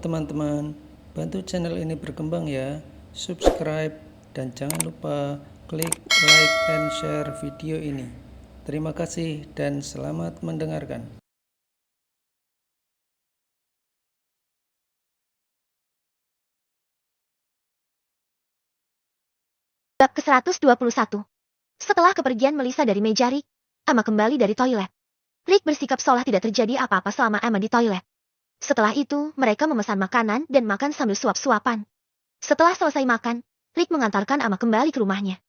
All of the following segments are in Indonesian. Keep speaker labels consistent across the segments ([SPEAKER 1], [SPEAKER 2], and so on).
[SPEAKER 1] teman-teman, bantu channel ini berkembang ya, subscribe, dan jangan lupa klik like and share video ini. Terima kasih dan selamat mendengarkan.
[SPEAKER 2] Bab ke-121. Setelah kepergian Melissa dari meja Rick, Emma kembali dari toilet. Rick bersikap seolah tidak terjadi apa-apa selama Emma di toilet. Setelah itu, mereka memesan makanan dan makan sambil suap-suapan. Setelah selesai makan, Rick mengantarkan Emma kembali ke rumahnya.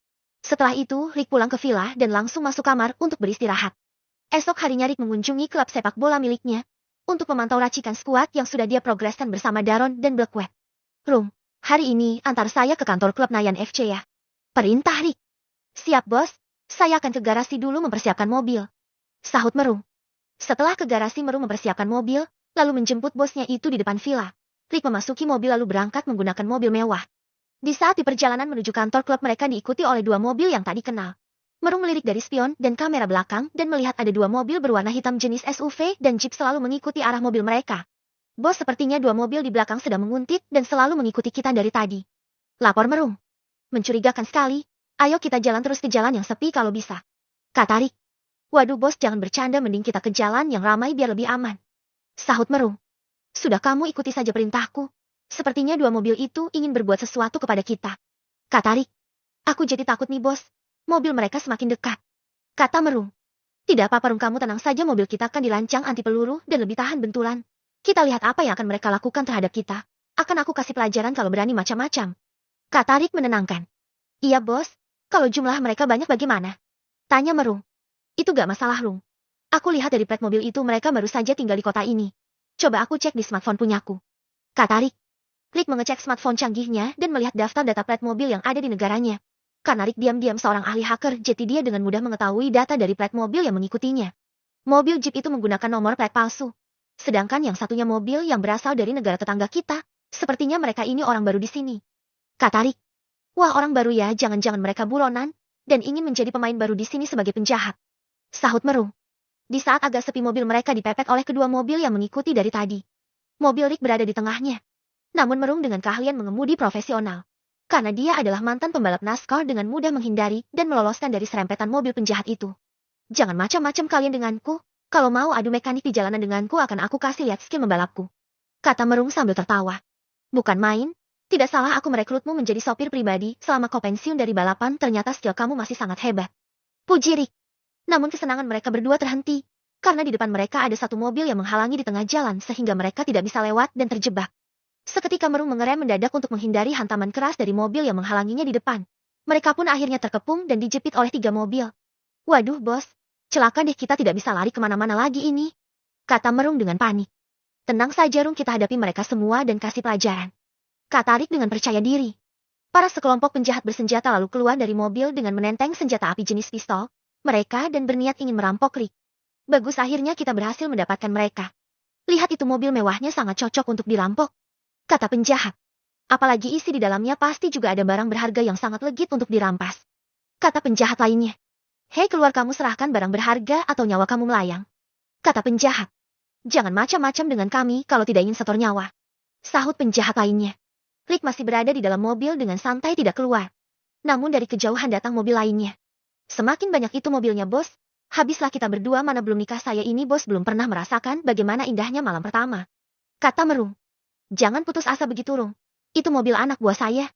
[SPEAKER 2] Setelah itu, Rick pulang ke villa dan langsung masuk kamar untuk beristirahat. Esok harinya Rick mengunjungi klub sepak bola miliknya untuk memantau racikan skuad yang sudah dia progreskan bersama Daron dan Blackwell. Rum, hari ini antar saya ke kantor klub Nayan FC ya. Perintah Rick. Siap bos, saya akan ke garasi dulu mempersiapkan mobil. Sahut Merung. Setelah ke garasi Merung mempersiapkan mobil, lalu menjemput bosnya itu di depan villa. Rick memasuki mobil lalu berangkat menggunakan mobil mewah. Di saat di perjalanan menuju kantor klub mereka diikuti oleh dua mobil yang tak dikenal. Merung melirik dari spion dan kamera belakang dan melihat ada dua mobil berwarna hitam jenis SUV dan Jeep selalu mengikuti arah mobil mereka. Bos, sepertinya dua mobil di belakang sedang menguntit dan selalu mengikuti kita dari tadi. Lapor Merung. Mencurigakan sekali. Ayo kita jalan terus ke jalan yang sepi kalau bisa. Kata Rick. Waduh bos, jangan bercanda, mending kita ke jalan yang ramai biar lebih aman. Sahut Merung. Sudah, kamu ikuti saja perintahku. Sepertinya dua mobil itu ingin berbuat sesuatu kepada kita. Kata Rick. Aku jadi takut nih bos. Mobil mereka semakin dekat. Kata Merung. Tidak apa-apa Rum, kamu tenang saja, mobil kita kan dirancang anti peluru dan lebih tahan benturan. Kita lihat apa yang akan mereka lakukan terhadap kita. Akan aku kasih pelajaran kalau berani macam-macam. Kata Rick menenangkan. Iya bos, kalau jumlah mereka banyak bagaimana? Tanya Merung. Itu gak masalah Rung. Aku lihat dari plat mobil itu mereka baru saja tinggal di kota ini. Coba aku cek di smartphone punyaku. Kata Rick. Rick mengecek smartphone canggihnya dan melihat daftar data plat mobil yang ada di negaranya. Karena Rick diam-diam seorang ahli hacker, jadi dia dengan mudah mengetahui data dari plat mobil yang mengikutinya. Mobil Jeep itu menggunakan nomor plat palsu. Sedangkan yang satunya mobil yang berasal dari negara tetangga kita. Sepertinya mereka ini orang baru di sini. Kata Rick. Wah, orang baru ya, jangan-jangan mereka buronan dan ingin menjadi pemain baru di sini sebagai penjahat. Sahut Merung. Di saat agak sepi, mobil mereka dipepet oleh kedua mobil yang mengikuti dari tadi. Mobil Rick berada di tengahnya. Namun Merung dengan keahlian mengemudi profesional. Karena dia adalah mantan pembalap NASCAR, dengan mudah menghindari dan meloloskan dari serempetan mobil penjahat itu. Jangan macam-macam kalian denganku. Kalau mau adu mekanik di jalanan denganku, akan aku kasih lihat skill membalapku. Kata Merung sambil tertawa. Bukan main. Tidak salah aku merekrutmu menjadi sopir pribadi selama kau pensiun dari balapan, ternyata skill kamu masih sangat hebat. Puji Rick. Namun kesenangan mereka berdua terhenti, karena di depan mereka ada satu mobil yang menghalangi di tengah jalan sehingga mereka tidak bisa lewat dan terjebak. Seketika Merung mengerem mendadak untuk menghindari hantaman keras dari mobil yang menghalanginya di depan. Mereka pun akhirnya terkepung dan dijepit oleh tiga mobil. Waduh bos, celaka deh, kita tidak bisa lari kemana-mana lagi ini. Kata Merung dengan panik. Tenang saja Rung, kita hadapi mereka semua dan kasih pelajaran. Kata Rick dengan percaya diri. Para sekelompok penjahat bersenjata lalu keluar dari mobil dengan menenteng senjata api jenis pistol. Mereka dan berniat ingin merampok Rick. Bagus, akhirnya kita berhasil mendapatkan mereka. Lihat itu, mobil mewahnya sangat cocok untuk dirampok. Kata penjahat. Apalagi isi di dalamnya pasti juga ada barang berharga yang sangat legit untuk dirampas. Kata penjahat lainnya. Hei, keluar, kamu serahkan barang berharga atau nyawa kamu melayang. Kata penjahat. Jangan macam-macam dengan kami kalau tidak ingin setor nyawa. Sahut penjahat lainnya. Rick masih berada di dalam mobil dengan santai tidak keluar. Namun dari kejauhan datang mobil lainnya. Semakin banyak itu mobilnya bos. Habislah kita berdua, mana belum nikah saya ini bos belum pernah merasakan bagaimana indahnya malam pertama. Kata Merung. Jangan putus asa begitu Rung. Itu mobil anak buah saya.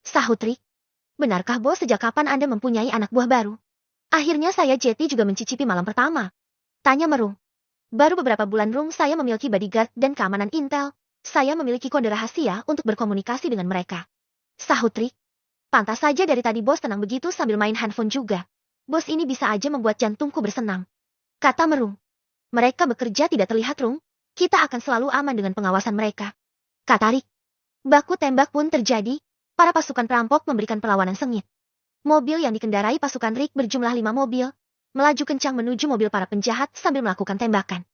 [SPEAKER 2] Sahut Rick. Benarkah bos, sejak kapan Anda mempunyai anak buah baru? Akhirnya saya Jetty juga mencicipi malam pertama. Tanya Merung. Baru beberapa bulan Rung, saya memiliki bodyguard dan keamanan intel. Saya memiliki kode rahasia untuk berkomunikasi dengan mereka. Sahut Rick. Pantas saja dari tadi bos tenang begitu sambil main handphone juga. Bos ini bisa aja membuat jantungku bersenam. Kata Merung. Mereka bekerja tidak terlihat Rung. Kita akan selalu aman dengan pengawasan mereka. Kata Rick. Baku tembak pun terjadi. Para pasukan perampok memberikan perlawanan sengit. Mobil yang dikendarai pasukan Rick berjumlah 5 mobil. Melaju kencang menuju mobil para penjahat sambil melakukan tembakan.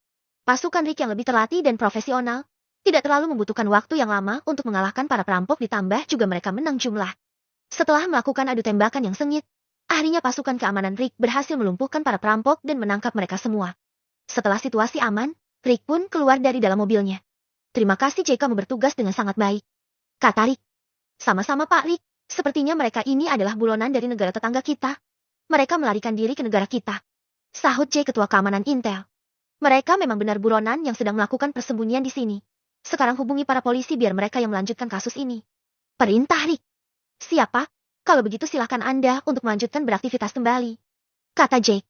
[SPEAKER 2] Pasukan Rick yang lebih terlatih dan profesional tidak terlalu membutuhkan waktu yang lama untuk mengalahkan para perampok, ditambah juga mereka menang jumlah. Setelah melakukan adu tembakan yang sengit, akhirnya pasukan keamanan Rick berhasil melumpuhkan para perampok dan menangkap mereka semua. Setelah situasi aman, Rick pun keluar dari dalam mobilnya. Terima kasih Jay, kamu bertugas dengan sangat baik, kata Rick. Sama-sama Pak Rick, sepertinya mereka ini adalah buronan dari negara tetangga kita. Mereka melarikan diri ke negara kita, sahut Jay, ketua keamanan Intel. Mereka memang benar buronan yang sedang melakukan persembunyian di sini. Sekarang hubungi para polisi biar mereka yang melanjutkan kasus ini, perintah Rick. Siapa? Kalau begitu silakan Anda untuk melanjutkan beraktivitas kembali, kata Jake.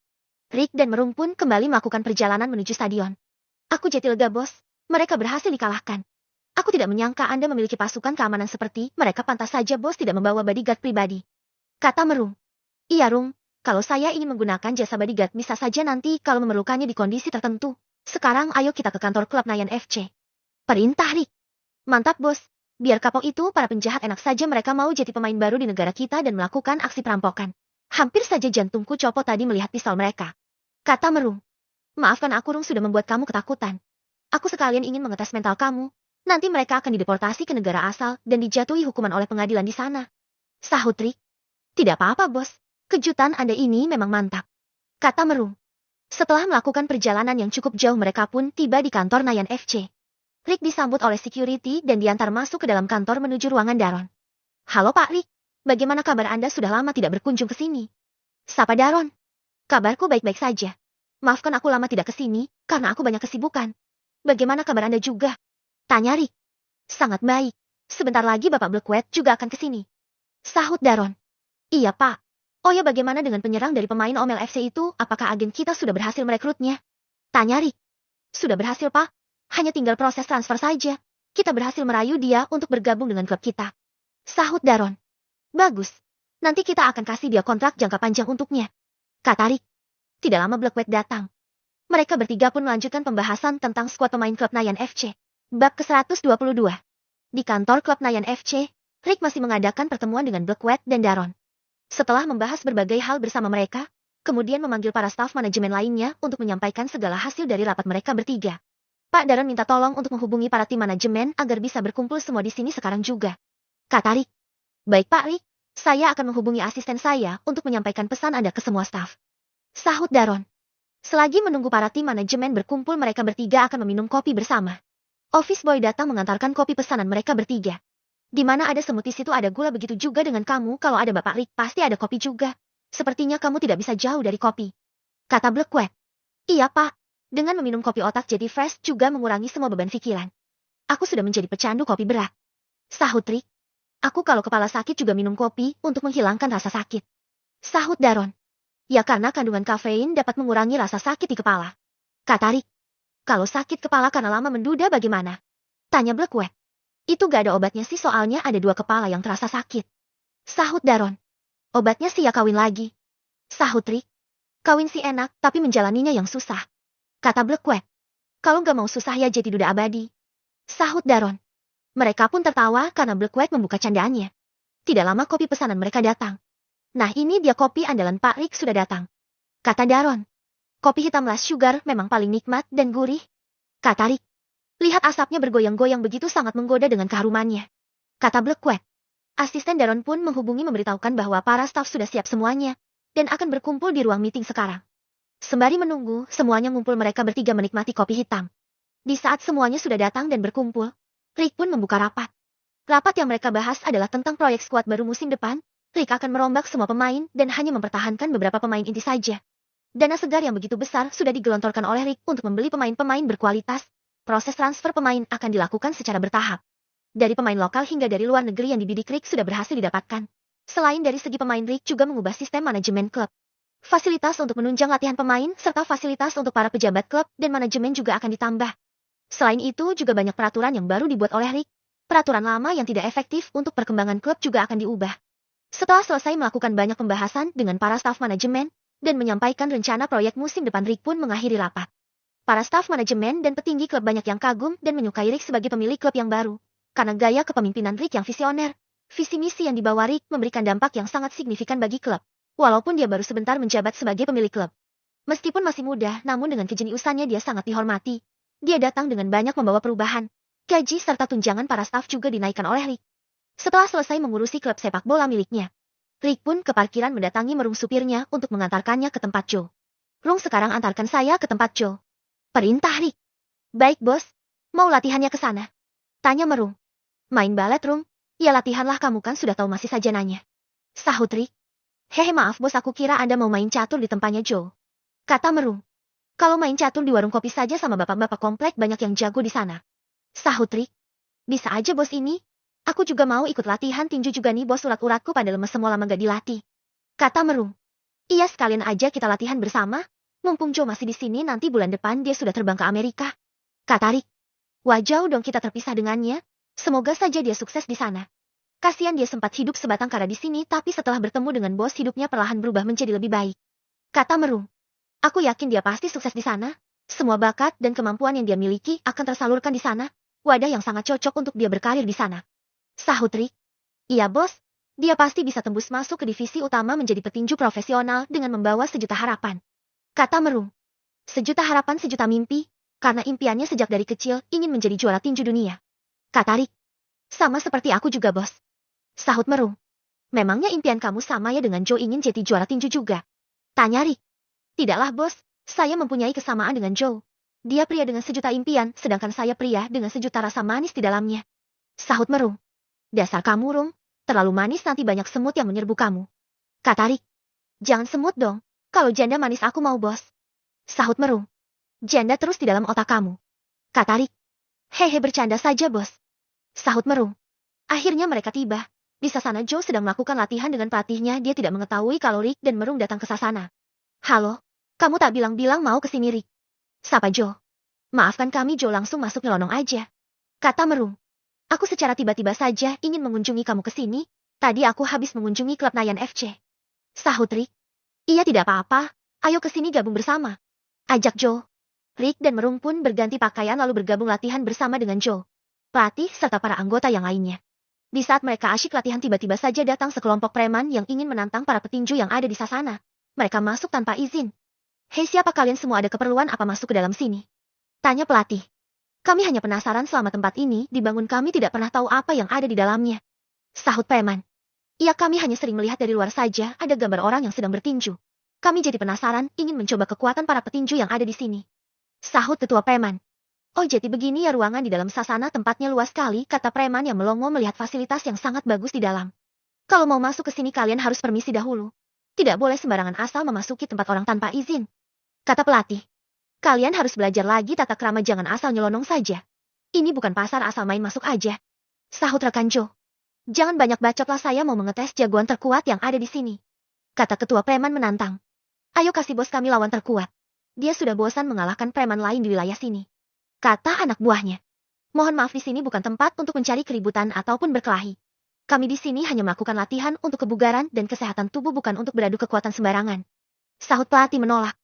[SPEAKER 2] Rick dan Merung pun kembali melakukan perjalanan menuju stadion. Aku jadi lega, bos. Mereka berhasil dikalahkan. Aku tidak menyangka Anda memiliki pasukan keamanan seperti mereka. Pantas saja bos tidak membawa bodyguard pribadi, kata Merung. Iya Rung, kalau saya ingin menggunakan jasa bodyguard bisa saja nanti kalau memerlukannya di kondisi tertentu. Sekarang ayo kita ke kantor klub Nayan FC, perintah Rick. Mantap bos, biar kapok itu para penjahat, enak saja mereka mau jadi pemain baru di negara kita dan melakukan aksi perampokan. Hampir saja jantungku copot tadi melihat pistol mereka, kata Merung. Maafkan aku Rung sudah membuat kamu ketakutan. Aku sekalian ingin mengetes mental kamu. Nanti mereka akan dideportasi ke negara asal dan dijatuhi hukuman oleh pengadilan di sana, sahut Rick. Tidak apa-apa bos, kejutan Anda ini memang mantap, kata Merung. Setelah melakukan perjalanan yang cukup jauh mereka pun tiba di kantor Nayan FC. Rick disambut oleh security dan diantar masuk ke dalam kantor menuju ruangan Daron. Halo Pak Rick, bagaimana kabar Anda, sudah lama tidak berkunjung ke sini, sapa Daron. Kabarku baik-baik saja. Maafkan aku lama tidak ke sini karena aku banyak kesibukan. Bagaimana kabar Anda juga? Tanya Rick. Sangat baik. Sebentar lagi Bapak Blackwed juga akan ke sini, sahut Daron. Iya Pak. Oh ya, bagaimana dengan penyerang dari pemain Omel FC itu? Apakah agen kita sudah berhasil merekrutnya? Tanya Rick. Sudah berhasil Pak. Hanya tinggal proses transfer saja. Kita berhasil merayu dia untuk bergabung dengan klub kita, sahut Daron. Bagus. Nanti kita akan kasih dia kontrak jangka panjang untuknya, kata Rick. Tidak lama Blackwed datang. Mereka bertiga pun melanjutkan pembahasan tentang skuad pemain klub Nayan FC. Bab ke-122. Di kantor klub Nayan FC, Rick masih mengadakan pertemuan dengan Blackwed dan Daron. Setelah membahas berbagai hal bersama mereka, kemudian memanggil para staf manajemen lainnya untuk menyampaikan segala hasil dari rapat mereka bertiga. Pak Daron minta tolong untuk menghubungi para tim manajemen agar bisa berkumpul semua di sini sekarang juga, kata Rick. Baik Pak Rick, saya akan menghubungi asisten saya untuk menyampaikan pesan Anda ke semua staf, sahut Daron. Selagi menunggu para tim manajemen berkumpul, mereka bertiga akan meminum kopi bersama. Office boy datang mengantarkan kopi pesanan mereka bertiga. Di mana ada semut di situ ada gula, begitu juga dengan kamu. Kalau ada Bapak Rick pasti ada kopi juga. Sepertinya kamu tidak bisa jauh dari kopi, kata Blackwed. Iya Pak, dengan meminum kopi otak jadi fresh juga mengurangi semua beban pikiran. Aku sudah menjadi pecandu kopi berat, sahut Rick. Aku kalau kepala sakit juga minum kopi untuk menghilangkan rasa sakit, sahut Daron. Ya karena kandungan kafein dapat mengurangi rasa sakit di kepala, kata Rick. Kalau sakit kepala karena lama menduda bagaimana? Tanya Blackwed. Itu gak ada obatnya sih, soalnya ada 2 kepala yang terasa sakit, sahut Daron. Obatnya sih ya kawin lagi, sahut Rick. Kawin sih enak, tapi menjalaninya yang susah, kata Blackwed. Kalau gak mau susah ya jadi duda abadi, sahut Daron. Mereka pun tertawa karena Blackwed membuka candaannya. Tidak lama kopi pesanan mereka datang. Nah ini dia kopi andalan Pak Rick sudah datang, kata Daron. Kopi hitam less sugar memang paling nikmat dan gurih, kata Rick. Lihat asapnya bergoyang-goyang begitu sangat menggoda dengan keharumannya, kata Blackwed. Asisten Daron pun menghubungi memberitahukan bahwa para staf sudah siap semuanya dan akan berkumpul di ruang meeting sekarang. Sembari menunggu, semuanya ngumpul, mereka bertiga menikmati kopi hitam. Di saat semuanya sudah datang dan berkumpul, Rick pun membuka rapat. Rapat yang mereka bahas adalah tentang proyek skuad baru musim depan. Rick akan merombak semua pemain dan hanya mempertahankan beberapa pemain inti saja. Dana segar yang begitu besar sudah digelontorkan oleh Rick untuk membeli pemain-pemain berkualitas. Proses transfer pemain akan dilakukan secara bertahap. Dari pemain lokal hingga dari luar negeri yang dibidik Rick sudah berhasil didapatkan. Selain dari segi pemain, Rick juga mengubah sistem manajemen klub. Fasilitas untuk menunjang latihan pemain serta fasilitas untuk para pejabat klub dan manajemen juga akan ditambah. Selain itu juga banyak peraturan yang baru dibuat oleh Rick. Peraturan lama yang tidak efektif untuk perkembangan klub juga akan diubah. Setelah selesai melakukan banyak pembahasan dengan para staf manajemen dan menyampaikan rencana proyek musim depan, Rick pun mengakhiri rapat. Para staf manajemen dan petinggi klub banyak yang kagum dan menyukai Rick sebagai pemilik klub yang baru. Karena gaya kepemimpinan Rick yang visioner, visi misi yang dibawa Rick memberikan dampak yang sangat signifikan bagi klub. Walaupun dia baru sebentar menjabat sebagai pemilik klub. Meskipun masih muda, namun dengan kejeniusannya dia sangat dihormati. Dia datang dengan banyak membawa perubahan. Gaji serta tunjangan para staf juga dinaikkan oleh Rick. Setelah selesai mengurusi klub sepak bola miliknya, Rick pun ke parkiran mendatangi Merung supirnya untuk mengantarkannya ke tempat Joe. Rung, sekarang antarkan saya ke tempat Joe, perintah Rick. Baik bos. Mau latihannya ke sana? Tanya Merung. Main balet, Rung? Ya latihanlah, kamu kan sudah tahu, masih saja nanya. Sahut Rick. Hehe, maaf bos, aku kira Anda mau main catur di tempatnya Joe. Kata Merung. Kalau main catur di warung kopi saja sama bapak-bapak komplek banyak yang jago di sana. Sahut Rick. Bisa aja bos ini. Aku juga mau ikut latihan tinju juga nih bos, urat-uratku pada lemes semua lama gak dilatih. Kata Merung. Iya, sekalian aja kita latihan bersama. Mumpung Joe masih di sini, nanti bulan depan dia sudah terbang ke Amerika. Kata Rick. Wah, jauh dong kita terpisah dengannya. Semoga saja dia sukses di sana. Kasihan dia sempat hidup sebatang kara di sini, tapi setelah bertemu dengan bos hidupnya perlahan berubah menjadi lebih baik. Kata Merung. Aku yakin dia pasti sukses di sana. Semua bakat dan kemampuan yang dia miliki akan tersalurkan di sana. Wadah yang sangat cocok untuk dia berkarir di sana. Sahut Rick. Iya bos, dia pasti bisa tembus masuk ke divisi utama menjadi petinju profesional dengan membawa sejuta harapan. Kata Merung. Sejuta harapan, sejuta mimpi, karena impiannya sejak dari kecil ingin menjadi juara tinju dunia. Kata Rick. Sama seperti aku juga bos. Sahut Merung. Memangnya impian kamu sama ya dengan Joe, ingin jadi juara tinju juga? Tanya Rick. Tidaklah bos, saya mempunyai kesamaan dengan Joe. Dia pria dengan sejuta impian, sedangkan saya pria dengan sejuta rasa manis di dalamnya. Sahut Merung. Dasar kamu, Rung. Terlalu manis, nanti banyak semut yang menyerbu kamu. Kata Rick. Jangan semut dong. Kalau janda manis aku mau bos. Sahut Merung. Janda terus di dalam otak kamu. Kata Rick. Hehe, bercanda saja bos. Sahut Merung. Akhirnya mereka tiba. Di sasana Joe sedang melakukan latihan dengan pelatihnya. Dia tidak mengetahui kalau Rick dan Merung datang ke sasana. Halo, kamu tak bilang-bilang mau ke sini, Rick? Sapa Joe. Maafkan kami Joe, langsung masuk nyelonong aja. Kata Merung. Aku secara tiba-tiba saja ingin mengunjungi kamu ke sini. Tadi aku habis mengunjungi klub Nayan FC. Sahut Rick. Iya, tidak apa-apa. Ayo ke sini gabung bersama. Ajak Joe. Rick dan Merung pun berganti pakaian lalu bergabung latihan bersama dengan Joe, pelatih serta para anggota yang lainnya. Di saat mereka asyik latihan, tiba-tiba saja datang sekelompok preman yang ingin menantang para petinju yang ada di sasana. Mereka masuk tanpa izin. Hei, siapa kalian semua, ada keperluan apa masuk ke dalam sini? Tanya pelatih. Kami hanya penasaran, selama tempat ini dibangun kami tidak pernah tahu apa yang ada di dalamnya. Sahut preman. Iya, kami hanya sering melihat dari luar saja, ada gambar orang yang sedang bertinju. Kami jadi penasaran, ingin mencoba kekuatan para petinju yang ada di sini. Sahut ketua preman. Oh, jadi begini ya ruangan di dalam sasana, tempatnya luas sekali, kata preman yang melongo melihat fasilitas yang sangat bagus di dalam. Kalau mau masuk ke sini kalian harus permisi dahulu. Tidak boleh sembarangan asal memasuki tempat orang tanpa izin. Kata pelatih. Kalian harus belajar lagi tata krama, jangan asal nyelonong saja. Ini bukan pasar asal main masuk aja. Sahut rekan Joe. Jangan banyak bacotlah, saya mau mengetes jagoan terkuat yang ada di sini. Kata ketua preman menantang. Ayo kasih bos kami lawan terkuat. Dia sudah bosan mengalahkan preman lain di wilayah sini. Kata anak buahnya. Mohon maaf, di sini bukan tempat untuk mencari keributan ataupun berkelahi. Kami di sini hanya melakukan latihan untuk kebugaran dan kesehatan tubuh, bukan untuk beradu kekuatan sembarangan. Sahut pelatih menolak.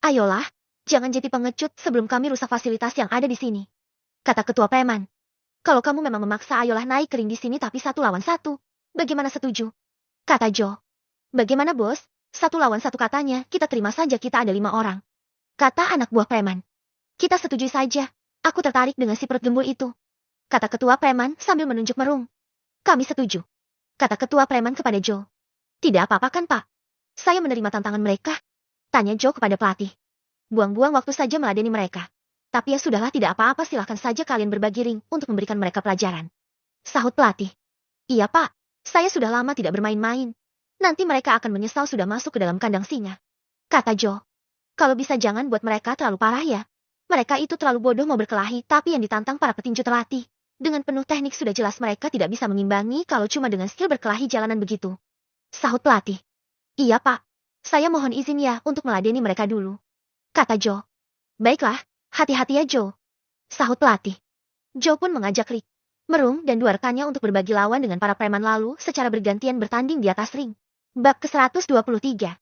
[SPEAKER 2] Ayolah, jangan jadi pengecut sebelum kami rusak fasilitas yang ada di sini. Kata ketua preman. Kalau kamu memang memaksa, ayolah naik kering di sini, tapi 1 lawan 1. Bagaimana, setuju? Kata Joe. Bagaimana bos? 1 lawan 1 katanya, kita terima saja, kita ada 5 orang. Kata anak buah preman. Kita setuju saja. Aku tertarik dengan si perut gembul itu. Kata ketua preman sambil menunjuk Merung. Kami setuju. Kata ketua preman kepada Joe. Tidak apa-apa kan Pak? Saya menerima tantangan mereka. Tanya Joe kepada pelatih. Buang-buang waktu saja meladeni mereka. Tapi ya sudahlah, tidak apa-apa, silahkan saja kalian berbagi ring untuk memberikan mereka pelajaran. Sahut pelatih. Iya Pak, saya sudah lama tidak bermain-main. Nanti mereka akan menyesal sudah masuk ke dalam kandang singa. Kata Joe. Kalau bisa jangan buat mereka terlalu parah ya. Mereka itu terlalu bodoh mau berkelahi, tapi yang ditantang para petinju terlatih. Dengan penuh teknik sudah jelas mereka tidak bisa mengimbangi kalau cuma dengan skill berkelahi jalanan begitu. Sahut pelatih. Iya Pak, saya mohon izin ya untuk meladeni mereka dulu. Kata Joe. Baiklah, hati-hati ya Joe. Sahut pelatih. Joe pun mengajak Rick, Merung dan 2 rekannya untuk berbagi lawan dengan para preman lalu secara bergantian bertanding di atas ring. Bab ke-123.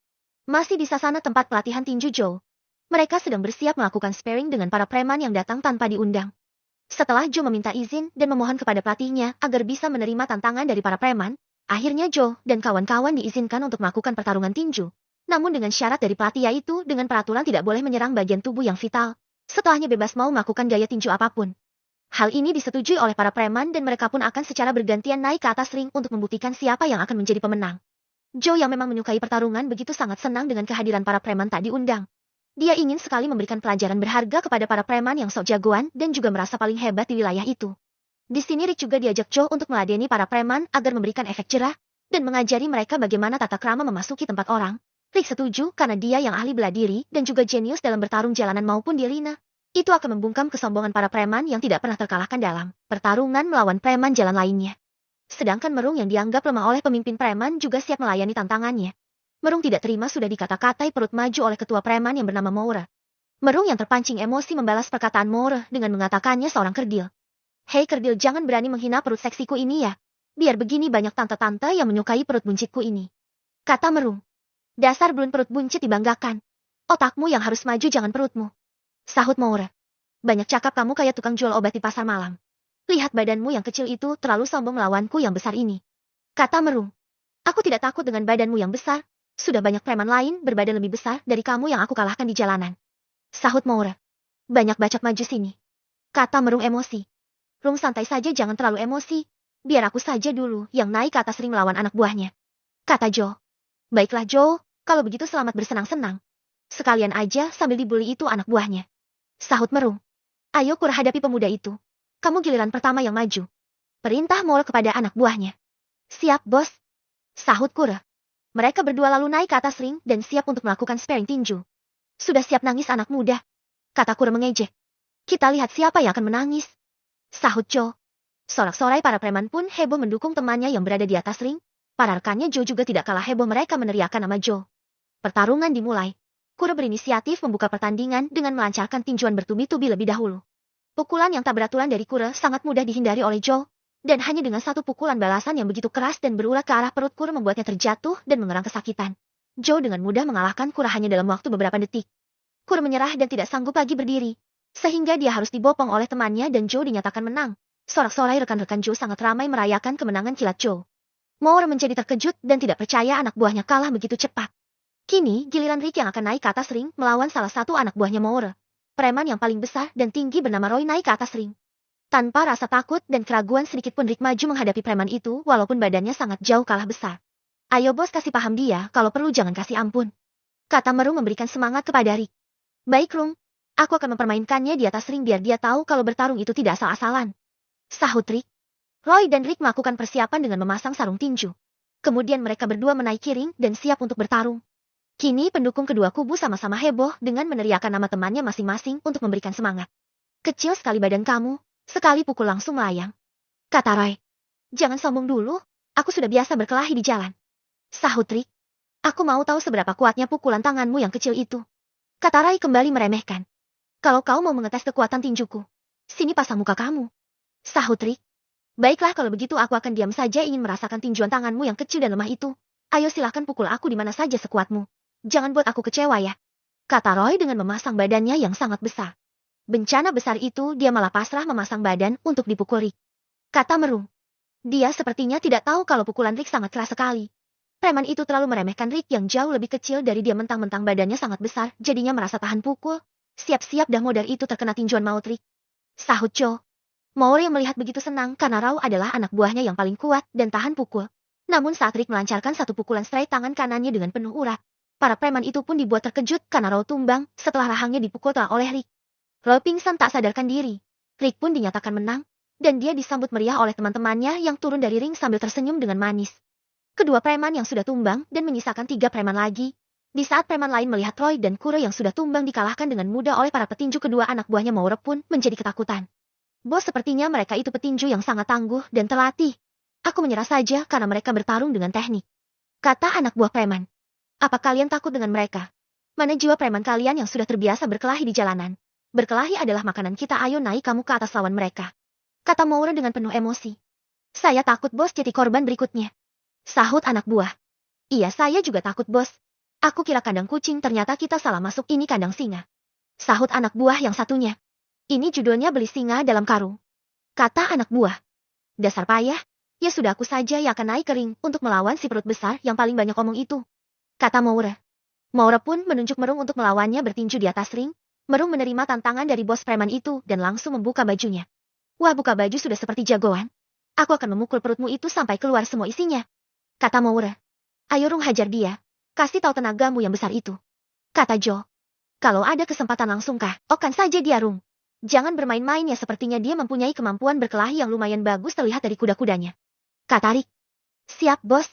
[SPEAKER 2] Masih di sasana tempat pelatihan tinju Joe. Mereka sedang bersiap melakukan sparring dengan para preman yang datang tanpa diundang. Setelah Joe meminta izin dan memohon kepada pelatihnya agar bisa menerima tantangan dari para preman, akhirnya Joe dan kawan-kawan diizinkan untuk melakukan pertarungan tinju. Namun dengan syarat dari pelatih, yaitu dengan peraturan tidak boleh menyerang bagian tubuh yang vital. Setelahnya bebas mau melakukan gaya tinju apapun. Hal ini disetujui oleh para preman dan mereka pun akan secara bergantian naik ke atas ring untuk membuktikan siapa yang akan menjadi pemenang. Joe yang memang menyukai pertarungan begitu sangat senang dengan kehadiran para preman tak diundang. Dia ingin sekali memberikan pelajaran berharga kepada para preman yang sok jagoan dan juga merasa paling hebat di wilayah itu. Di sini Rick juga diajak Joe untuk meladeni para preman agar memberikan efek jerah dan mengajari mereka bagaimana tata krama memasuki tempat orang. Rick setuju karena dia yang ahli bela diri dan juga jenius dalam bertarung jalanan maupun di arena. Itu akan membungkam kesombongan para preman yang tidak pernah terkalahkan dalam pertarungan melawan preman jalan lainnya. Sedangkan Merung yang dianggap lemah oleh pemimpin preman juga siap melayani tantangannya. Merung tidak terima sudah dikata-katai perut maju oleh ketua preman yang bernama Moore. Merung yang terpancing emosi membalas perkataan Moore dengan mengatakannya seorang kerdil. Hei kerdil, jangan berani menghina perut seksiku ini ya. Biar begini banyak tante-tante yang menyukai perut buncitku ini. Kata Merung. Dasar belun perut buncit dibanggakan. Otakmu yang harus maju, jangan perutmu. Sahut Moore. Banyak cakap, kamu kayak tukang jual obat di pasar malam. Lihat badanmu yang kecil itu, terlalu sombong melawanku yang besar ini. Kata Merung. Aku tidak takut dengan badanmu yang besar. Sudah banyak preman lain berbadan lebih besar dari kamu yang aku kalahkan di jalanan. Sahut Moore. Banyak bacot, maju sini. Kata Merung emosi. Rung, santai saja, jangan terlalu emosi. Biar aku saja dulu yang naik ke atas ring melawan anak buahnya. Kata Joe. Baiklah Joe, kalau begitu selamat bersenang-senang. Sekalian aja sambil dibully itu anak buahnya. Sahut Merung. Ayo Kura, hadapi pemuda itu. Kamu giliran pertama yang maju. Perintah Moore kepada anak buahnya. Siap bos. Sahut Kura. Mereka berdua lalu naik ke atas ring dan siap untuk melakukan sparring tinju. Sudah siap nangis anak muda? Kata Kura mengejek. Kita lihat siapa yang akan menangis. Sahut Joe. Sorak-sorai para preman pun heboh mendukung temannya yang berada di atas ring. Para rekannya Joe juga tidak kalah heboh, mereka meneriakkan nama Joe. Pertarungan dimulai. Kura berinisiatif membuka pertandingan dengan melancarkan tinjuan bertubi-tubi lebih dahulu. Pukulan yang tak beraturan dari Kura sangat mudah dihindari oleh Joe. Dan hanya dengan satu pukulan balasan yang begitu keras dan berulat ke arah perut Kura membuatnya terjatuh dan mengerang kesakitan. Joe dengan mudah mengalahkan Kura hanya dalam waktu beberapa detik. Kura menyerah dan tidak sanggup lagi berdiri. Sehingga dia harus dibopong oleh temannya dan Joe dinyatakan menang. Sorak-sorai rekan-rekan Joe sangat ramai merayakan kemenangan kilat Joe. Moore menjadi terkejut dan tidak percaya anak buahnya kalah begitu cepat. Kini giliran Rick yang akan naik ke atas ring melawan salah satu anak buahnya Moore. Preman yang paling besar dan tinggi bernama Roy naik ke atas ring. Tanpa rasa takut dan keraguan sedikit pun Rick maju menghadapi preman itu walaupun badannya sangat jauh kalah besar. Ayo bos, kasih paham dia, kalau perlu jangan kasih ampun. Kata Merung memberikan semangat kepada Rick. Baik Rung, aku akan mempermainkannya di atas ring biar dia tahu kalau bertarung itu tidak asal-asalan. Sahut Rick. Roy dan Rick melakukan persiapan dengan memasang sarung tinju. Kemudian mereka berdua menaiki ring dan siap untuk bertarung. Kini pendukung kedua kubu sama-sama heboh dengan meneriakkan nama temannya masing-masing untuk memberikan semangat. Kecil sekali badan kamu. Sekali pukul langsung melayang. Kata Roy. Jangan sombong dulu, aku sudah biasa berkelahi di jalan. Sahut Rick. Aku mau tahu seberapa kuatnya pukulan tanganmu yang kecil itu. Kata Roy kembali meremehkan. Kalau kau mau mengetes kekuatan tinjuku, sini pasang muka kamu. Sahut Rick. Baiklah kalau begitu aku akan diam saja, ingin merasakan tinjuan tanganmu yang kecil dan lemah itu. Ayo silahkan pukul aku di mana saja sekuatmu. Jangan buat aku kecewa ya. Kata Roy dengan memasang badannya yang sangat besar. Bencana besar itu dia malah pasrah memasang badan untuk dipukul Rick. Kata Merung. Dia sepertinya tidak tahu kalau pukulan Rick sangat keras sekali. Preman itu terlalu meremehkan Rick yang jauh lebih kecil dari dia, mentang-mentang badannya sangat besar, jadinya merasa tahan pukul. Siap-siap dah modar itu terkena tinjuan maut Rick. Sahut Joe. Moore yang melihat begitu senang karena Rao adalah anak buahnya yang paling kuat dan tahan pukul. Namun saat Rick melancarkan satu pukulan straight tangan kanannya dengan penuh urat, para preman itu pun dibuat terkejut karena Rao tumbang setelah rahangnya dipukul telah oleh Rick. Roy pingsan tak sadarkan diri. Rick pun dinyatakan menang, dan dia disambut meriah oleh teman-temannya yang turun dari ring sambil tersenyum dengan manis. Kedua preman yang sudah tumbang dan menyisakan 3 preman lagi. Di saat preman lain melihat Roy dan Kura yang sudah tumbang dikalahkan dengan mudah oleh para petinju, kedua anak buahnya Moore pun menjadi ketakutan. Bos, sepertinya mereka itu petinju yang sangat tangguh dan terlatih. Aku menyerah saja karena mereka bertarung dengan teknik. Kata anak buah preman. Apa kalian takut dengan mereka? Mana jiwa preman kalian yang sudah terbiasa berkelahi di jalanan? Berkelahi adalah makanan kita, ayo naik kamu ke atas lawan mereka. Kata Moore dengan penuh emosi. Saya takut bos jadi korban berikutnya. Sahut anak buah. Iya, saya juga takut bos. Aku kira kandang kucing, ternyata kita salah masuk, ini kandang singa. Sahut anak buah yang satunya. Ini judulnya beli singa dalam karung. Kata anak buah. Dasar payah, ya sudah aku saja yang akan naik ke ring untuk melawan si perut besar yang paling banyak omong itu. Kata Moore. Moore pun menunjuk Merung untuk melawannya bertinju di atas ring. Merung menerima tantangan dari bos preman itu dan langsung membuka bajunya. Wah, buka baju sudah seperti jagoan. Aku akan memukul perutmu itu sampai keluar semua isinya. Kata Moore. Ayo Rung, hajar dia. Kasih tahu tenagamu yang besar itu. Kata Joe. Kalau ada kesempatan langsung okan saja dia Rung. Jangan bermain-main ya, sepertinya dia mempunyai kemampuan berkelahi yang lumayan bagus terlihat dari kuda-kudanya. Kata Rick. Siap bos.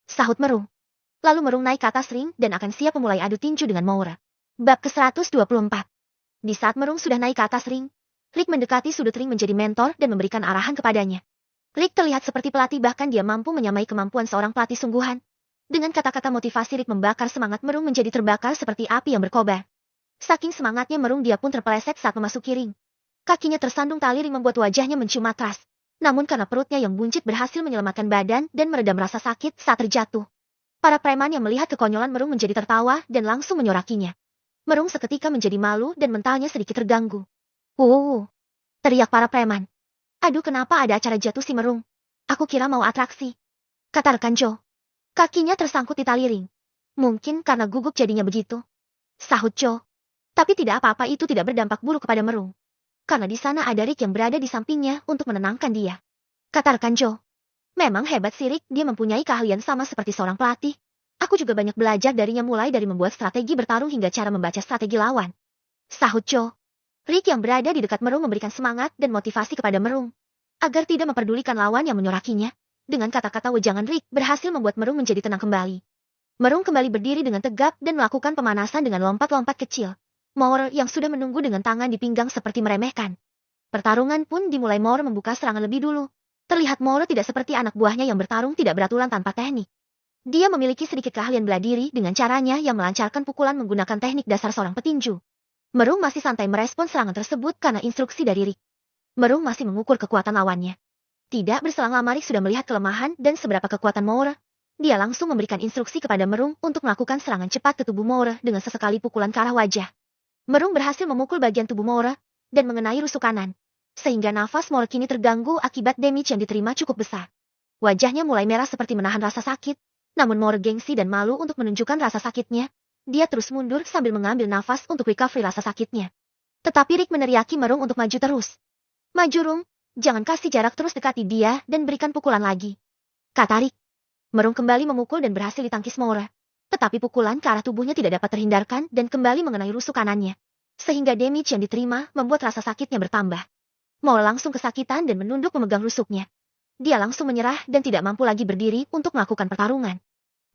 [SPEAKER 2] Sahut Merung. Lalu Merung naik ke atas ring dan akan siap memulai adu tinju dengan Moura. Bab ke-124. Di saat Merung sudah naik ke atas ring, Rick mendekati sudut ring menjadi mentor dan memberikan arahan kepadanya. Rick terlihat seperti pelatih, bahkan dia mampu menyamai kemampuan seorang pelatih sungguhan. Dengan kata-kata motivasi Rick membakar semangat Merung menjadi terbakar seperti api yang berkobar. Saking semangatnya Merung, dia pun terpeleset saat memasuki ring. Kakinya tersandung tali ring membuat wajahnya mencium matras. Namun karena perutnya yang buncit berhasil menyelamatkan badan dan meredam rasa sakit saat terjatuh. Para preman yang melihat kekonyolan Merung menjadi tertawa dan langsung menyorakinya. Merung seketika menjadi malu dan mentalnya sedikit terganggu. Teriak para preman. Aduh, kenapa ada acara jatuh si Merung? Aku kira mau atraksi. Kata rekan Joe. Kakinya tersangkut di tali ring. Mungkin karena gugup jadinya begitu. Sahut Joe. Tapi tidak apa-apa, itu tidak berdampak buruk kepada Merung. Karena di sana ada Rick yang berada di sampingnya untuk menenangkan dia. Kata rekan Joe. Memang hebat si Rick, dia mempunyai keahlian sama seperti seorang pelatih. Aku juga banyak belajar darinya, mulai dari membuat strategi bertarung hingga cara membaca strategi lawan. Sahut Joe. Rick yang berada di dekat Merung memberikan semangat dan motivasi kepada Merung. Agar tidak memperdulikan lawan yang menyorakinya. Dengan kata-kata wejangan Rick berhasil membuat Merung menjadi tenang kembali. Merung kembali berdiri dengan tegap dan melakukan pemanasan dengan lompat-lompat kecil. Moura yang sudah menunggu dengan tangan di pinggang seperti meremehkan. Pertarungan pun dimulai. Moura membuka serangan lebih dulu. Terlihat Moura tidak seperti anak buahnya yang bertarung tidak beraturan tanpa teknik. Dia memiliki sedikit keahlian bela diri dengan caranya yang melancarkan pukulan menggunakan teknik dasar seorang petinju. Merung masih santai merespons serangan tersebut karena instruksi dari Rick. Merung masih mengukur kekuatan lawannya. Tidak berselang lama Rick sudah melihat kelemahan dan seberapa kekuatan Moura. Dia langsung memberikan instruksi kepada Merung untuk melakukan serangan cepat ke tubuh Moura dengan sesekali pukulan ke arah wajah. Merung berhasil memukul bagian tubuh Moura dan mengenai rusuk kanan. Sehingga nafas Moura kini terganggu akibat damage yang diterima cukup besar. Wajahnya mulai merah seperti menahan rasa sakit. Namun Moura gengsi dan malu untuk menunjukkan rasa sakitnya. Dia terus mundur sambil mengambil nafas untuk recovery rasa sakitnya. Tetapi Rick meneriaki Merung untuk maju terus. Maju Rung, jangan kasih jarak, terus dekati dia dan berikan pukulan lagi. Kata Rick. Merung kembali memukul dan berhasil ditangkis Moura. Tetapi pukulan ke arah tubuhnya tidak dapat terhindarkan dan kembali mengenai rusuk kanannya. Sehingga damage yang diterima membuat rasa sakitnya bertambah. Moura langsung kesakitan dan menunduk memegang rusuknya. Dia langsung menyerah dan tidak mampu lagi berdiri untuk melakukan pertarungan.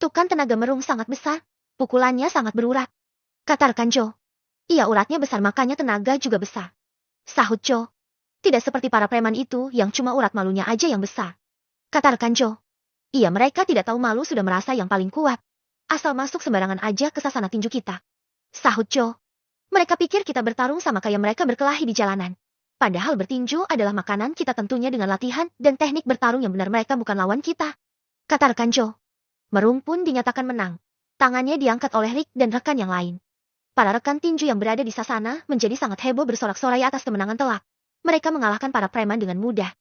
[SPEAKER 2] Tukan tenaga Merung sangat besar. Pukulannya sangat berurat. Kata rekan Joe. Iya, uratnya besar makanya tenaga juga besar. Sahut Joe. Tidak seperti para preman itu yang cuma urat malunya aja yang besar. Kata rekan Joe. Iya, mereka tidak tahu malu sudah merasa yang paling kuat. Asal masuk sembarangan aja ke sasana tinju kita. Sahut Joe. Mereka pikir kita bertarung sama kayak mereka berkelahi di jalanan. Padahal bertinju adalah makanan kita, tentunya dengan latihan dan teknik bertarung yang benar mereka bukan lawan kita. Kata rekan Joe. Merung pun dinyatakan menang. Tangannya diangkat oleh Rick dan rekan yang lain. Para rekan tinju yang berada di sasana menjadi sangat heboh, bersorak-sorai atas kemenangan telak. Mereka mengalahkan para preman dengan mudah.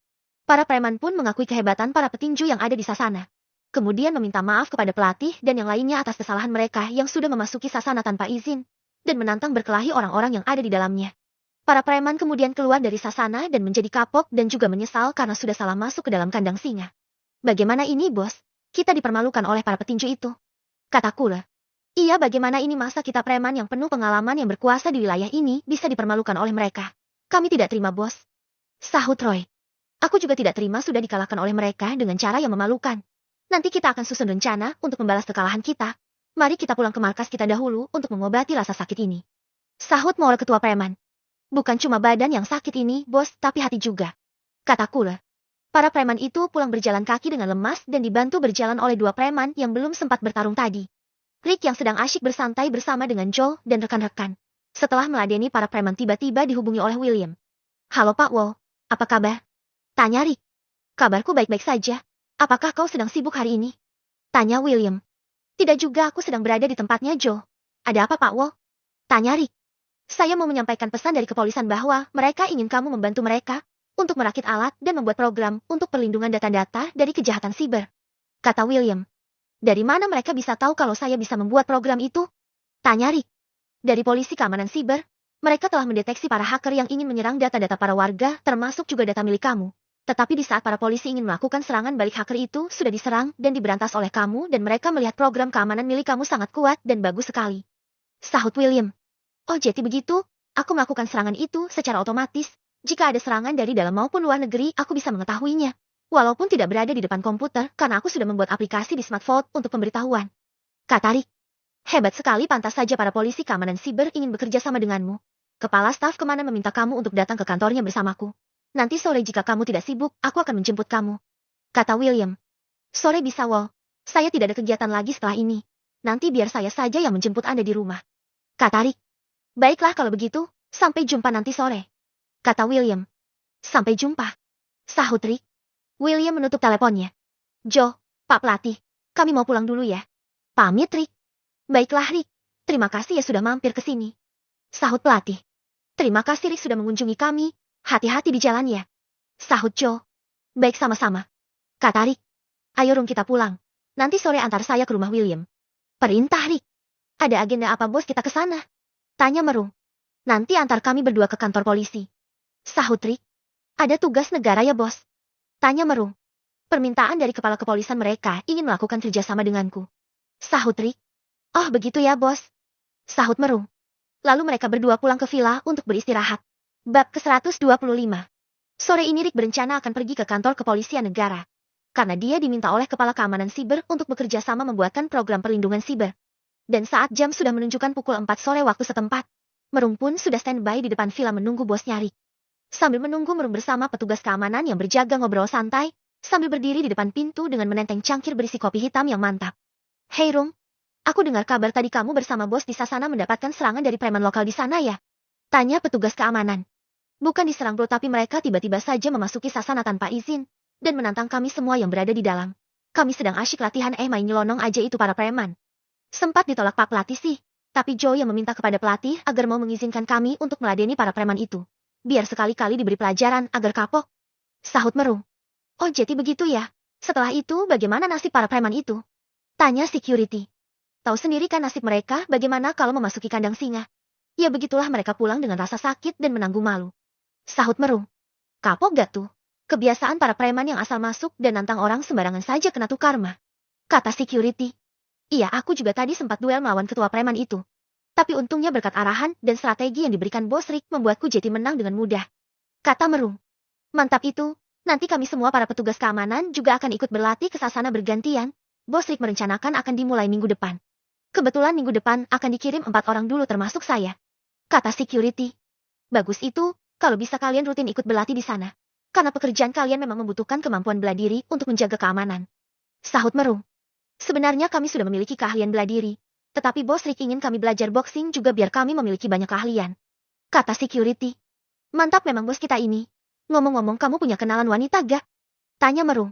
[SPEAKER 2] Para preman pun mengakui kehebatan para petinju yang ada di sasana. Kemudian meminta maaf kepada pelatih dan yang lainnya atas kesalahan mereka yang sudah memasuki sasana tanpa izin dan menantang berkelahi orang-orang yang ada di dalamnya. Para preman kemudian keluar dari sasana dan menjadi kapok dan juga menyesal karena sudah salah masuk ke dalam kandang singa. Bagaimana ini, bos? Kita dipermalukan oleh para petinju itu. Kataku lah. Iya, bagaimana ini, masa kita preman yang penuh pengalaman yang berkuasa di wilayah ini bisa dipermalukan oleh mereka? Kami tidak terima, bos. Sahut Roy. Aku juga tidak terima sudah dikalahkan oleh mereka dengan cara yang memalukan. Nanti kita akan susun rencana untuk membalas kekalahan kita. Mari kita pulang ke markas kita dahulu untuk mengobati rasa sakit ini. Sahut Moura, ketua preman. Bukan cuma badan yang sakit ini, bos, tapi hati juga. Kataku lah. Para preman itu pulang berjalan kaki dengan lemas dan dibantu berjalan oleh dua preman yang belum sempat bertarung tadi. Rick yang sedang asyik bersantai bersama dengan Joel dan rekan-rekan. Setelah meladeni para preman, tiba-tiba dihubungi oleh William. Halo Pak Wall, apa kabar? Tanya Rick. Kabarku baik-baik saja. Apakah kau sedang sibuk hari ini? Tanya William. Tidak juga, aku sedang berada di tempatnya Joe. Ada apa Pak Wall? Tanya Rick. Saya mau menyampaikan pesan dari kepolisian bahwa mereka ingin kamu membantu mereka untuk merakit alat dan membuat program untuk perlindungan data-data dari kejahatan siber. Kata William. Dari mana mereka bisa tahu kalau saya bisa membuat program itu? Tanya Rick. Dari polisi keamanan siber, mereka telah mendeteksi para hacker yang ingin menyerang data-data para warga, termasuk juga data milik kamu. Tetapi di saat para polisi ingin melakukan serangan balik, hacker itu sudah diserang dan diberantas oleh kamu dan mereka melihat program keamanan milik kamu sangat kuat dan bagus sekali. Sahut William. Oh jadi begitu, aku melakukan serangan itu secara otomatis. Jika ada serangan dari dalam maupun luar negeri, aku bisa mengetahuinya. Walaupun tidak berada di depan komputer, karena aku sudah membuat aplikasi di smartphone untuk pemberitahuan. Kata Rick, hebat sekali, pantas saja para polisi keamanan siber ingin bekerja sama denganmu. Kepala staf kemana meminta kamu untuk datang ke kantornya bersamaku. Nanti sore jika kamu tidak sibuk, aku akan menjemput kamu. Kata William. Sore bisa, Wol. Saya tidak ada kegiatan lagi setelah ini. Nanti biar saya saja yang menjemput Anda di rumah. Kata Rick. Baiklah kalau begitu, sampai jumpa nanti sore. Kata William. Sampai jumpa. Sahut Rick. William menutup teleponnya. Joe, Pak Pelatih, kami mau pulang dulu ya. Pamit Rick. Baiklah Rick, terima kasih ya sudah mampir ke sini. Sahut pelatih. Terima kasih Rick sudah mengunjungi kami, hati-hati di jalan ya. Sahut Joe. Baik sama-sama. Kata Rick. Ayo Rum kita pulang. Nanti sore antar saya ke rumah William. Perintah Rick. Ada agenda apa bos kita ke sana? Tanya Merung. Nanti antar kami berdua ke kantor polisi. Sahut Rick. Ada tugas negara ya bos? Tanya Merung. Permintaan dari kepala kepolisian mereka ingin melakukan kerjasama denganku. Sahut Rick. Oh begitu ya bos. Sahut Merung. Lalu mereka berdua pulang ke villa untuk beristirahat. Bab ke-125. Sore ini Rick berencana akan pergi ke kantor kepolisian negara. Karena dia diminta oleh kepala keamanan siber untuk bekerja sama membuatkan program perlindungan siber. Dan saat jam sudah menunjukkan pukul 4 sore waktu setempat, Merung pun sudah standby di depan villa menunggu bosnya Rick. Sambil menunggu Merung bersama petugas keamanan yang berjaga ngobrol santai, sambil berdiri di depan pintu dengan menenteng cangkir berisi kopi hitam yang mantap. Hei Rung, aku dengar kabar tadi kamu bersama bos di Sasana mendapatkan serangan dari preman lokal di sana ya? Tanya petugas keamanan. Bukan diserang bro, tapi mereka tiba-tiba saja memasuki Sasana tanpa izin, dan menantang kami semua yang berada di dalam. Kami sedang asyik latihan main nyelonong aja itu para preman. Sempat ditolak Pak Pelatih sih, tapi Joe yang meminta kepada pelatih agar mau mengizinkan kami untuk meladeni para preman itu. Biar sekali-kali diberi pelajaran agar kapok. Sahut Merung. Oh jadi begitu ya, setelah itu bagaimana nasib para preman itu? Tanya security. Tahu sendiri kan nasib mereka bagaimana kalau memasuki kandang singa. Ya begitulah mereka pulang dengan rasa sakit dan menanggung malu. Sahut Merung. Kapok gak tuh? Kebiasaan para preman yang asal masuk dan nantang orang sembarangan saja kena tuh karma. Kata security. Iya aku juga tadi sempat duel melawan ketua preman itu. Tapi untungnya berkat arahan dan strategi yang diberikan Bos Rick membuatku jadi menang dengan mudah. Kata Merung. Mantap itu, nanti kami semua para petugas keamanan juga akan ikut berlatih ke Sasana bergantian. Bos Rick merencanakan akan dimulai minggu depan. Kebetulan minggu depan akan dikirim 4 orang dulu termasuk saya. Kata security. Bagus itu, kalau bisa kalian rutin ikut berlatih di sana. Karena pekerjaan kalian memang membutuhkan kemampuan bela diri untuk menjaga keamanan. Sahut Merung. Sebenarnya kami sudah memiliki keahlian bela diri. Tetapi Bos Rick ingin kami belajar boxing juga biar kami memiliki banyak keahlian. Kata security. Mantap memang bos kita ini. Ngomong-ngomong kamu punya kenalan wanita gak? Tanya Merung.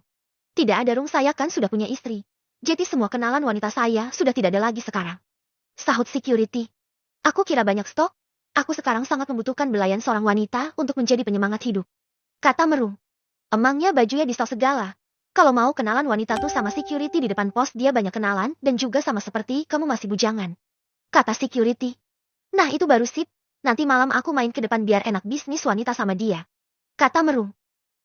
[SPEAKER 2] Tidak ada Rung, saya kan sudah punya istri. Jadi semua kenalan wanita saya sudah tidak ada lagi sekarang. Sahut security. Aku kira banyak stok. Aku sekarang sangat membutuhkan belayan seorang wanita untuk menjadi penyemangat hidup. Kata Merung. Emangnya bajunya di stok segala. Kalau mau kenalan wanita tuh sama security di depan pos dia banyak kenalan dan juga sama seperti kamu masih bujangan. Kata security. Nah itu baru sip. Nanti malam aku main ke depan biar enak bisnis wanita sama dia. Kata Merung.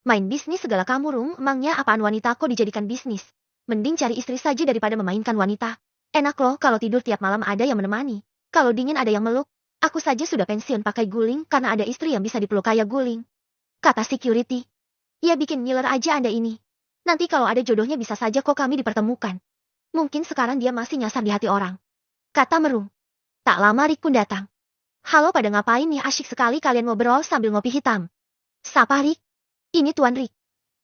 [SPEAKER 2] Main bisnis segala kamu Rung, emangnya apaan wanita kok dijadikan bisnis? Mending cari istri saja daripada memainkan wanita. Enak loh kalau tidur tiap malam ada yang menemani. Kalau dingin ada yang meluk. Aku saja sudah pensiun pakai guling karena ada istri yang bisa dipeluk kayak guling. Kata security. Ya bikin ngiler aja Anda ini. Nanti kalau ada jodohnya bisa saja kok kami dipertemukan. Mungkin sekarang dia masih nyasar di hati orang. Kata Merung. Tak lama Rick pun datang. Halo pada ngapain nih, asyik sekali kalian ngobrol sambil ngopi hitam. Sapa Rick. Ini Tuan Rick.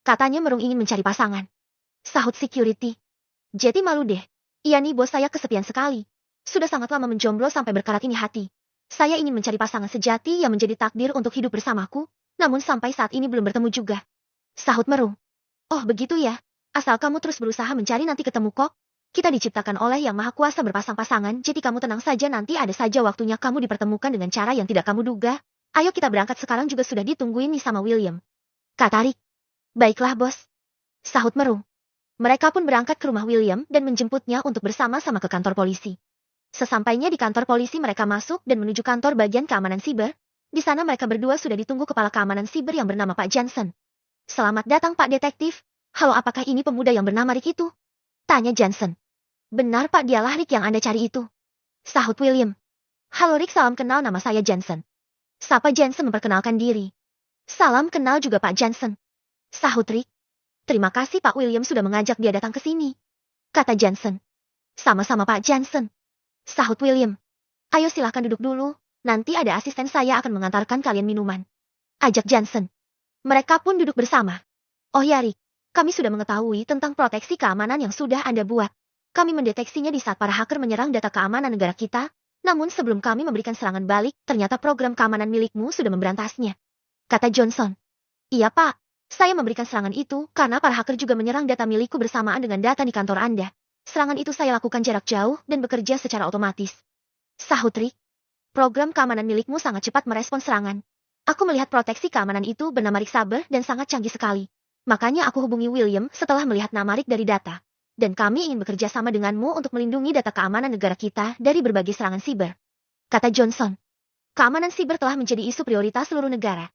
[SPEAKER 2] Katanya Merung ingin mencari pasangan. Sahut security. Jadi malu deh. Iya nih bos saya kesepian sekali. Sudah sangat lama menjomblo sampai berkarat ini hati. Saya ingin mencari pasangan sejati yang menjadi takdir untuk hidup bersamaku. Namun sampai saat ini belum bertemu juga. Sahut Merung. Oh begitu ya. Asal kamu terus berusaha mencari nanti ketemu kok. Kita diciptakan oleh Yang Maha Kuasa berpasang-pasangan. Jadi kamu tenang saja, nanti ada saja waktunya kamu dipertemukan dengan cara yang tidak kamu duga. Ayo kita berangkat sekarang juga sudah ditungguin nih sama William. Kata Rick. Baiklah bos. Sahut Merung. Mereka pun berangkat ke rumah William dan menjemputnya untuk bersama-sama ke kantor polisi. Sesampainya di kantor polisi mereka masuk dan menuju kantor bagian keamanan siber. Di sana mereka berdua sudah ditunggu kepala keamanan siber yang bernama Pak Johnson. Selamat datang Pak Detektif. Halo, apakah ini pemuda yang bernama Rick itu? Tanya Johnson. Benar Pak, dialah Rick yang Anda cari itu. Sahut William. Halo Rick, salam kenal, nama saya Jensen. Sapa Jensen memperkenalkan diri. Salam kenal juga Pak Jensen. Sahut Rick. Terima kasih Pak William sudah mengajak dia datang ke sini. Kata Jensen. Sama-sama Pak Jensen. Sahut William. Ayo silahkan duduk dulu, nanti ada asisten saya akan mengantarkan kalian minuman. Ajak Jensen. Mereka pun duduk bersama. Oh ya Rick, kami sudah mengetahui tentang proteksi keamanan yang sudah Anda buat. Kami mendeteksinya di saat para hacker menyerang data keamanan negara kita, namun sebelum kami memberikan serangan balik, ternyata program keamanan milikmu sudah memberantasnya. Kata Johnson. Iya Pak, saya memberikan serangan itu karena para hacker juga menyerang data milikku bersamaan dengan data di kantor Anda. Serangan itu saya lakukan jarak jauh dan bekerja secara otomatis. Sahut Rick. Program keamanan milikmu sangat cepat merespons serangan. Aku melihat proteksi keamanan itu bernama Rick Saber dan sangat canggih sekali. Makanya aku hubungi William setelah melihat nama Rick dari data. Dan kami ingin bekerja sama denganmu untuk melindungi data keamanan negara kita dari berbagai serangan siber. Kata Johnson. Keamanan siber telah menjadi isu prioritas seluruh negara.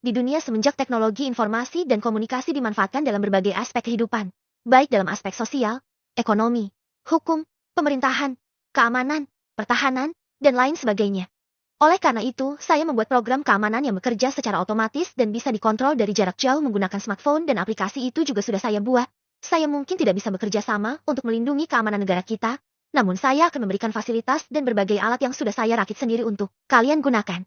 [SPEAKER 2] Di dunia semenjak teknologi informasi dan komunikasi dimanfaatkan dalam berbagai aspek kehidupan. Baik dalam aspek sosial, ekonomi, hukum, pemerintahan, keamanan, pertahanan, dan lain sebagainya. Oleh karena itu, saya membuat program keamanan yang bekerja secara otomatis dan bisa dikontrol dari jarak jauh menggunakan smartphone dan aplikasi itu juga sudah saya buat. Saya mungkin tidak bisa bekerja sama untuk melindungi keamanan negara kita, namun saya akan memberikan fasilitas dan berbagai alat yang sudah saya rakit sendiri untuk kalian gunakan.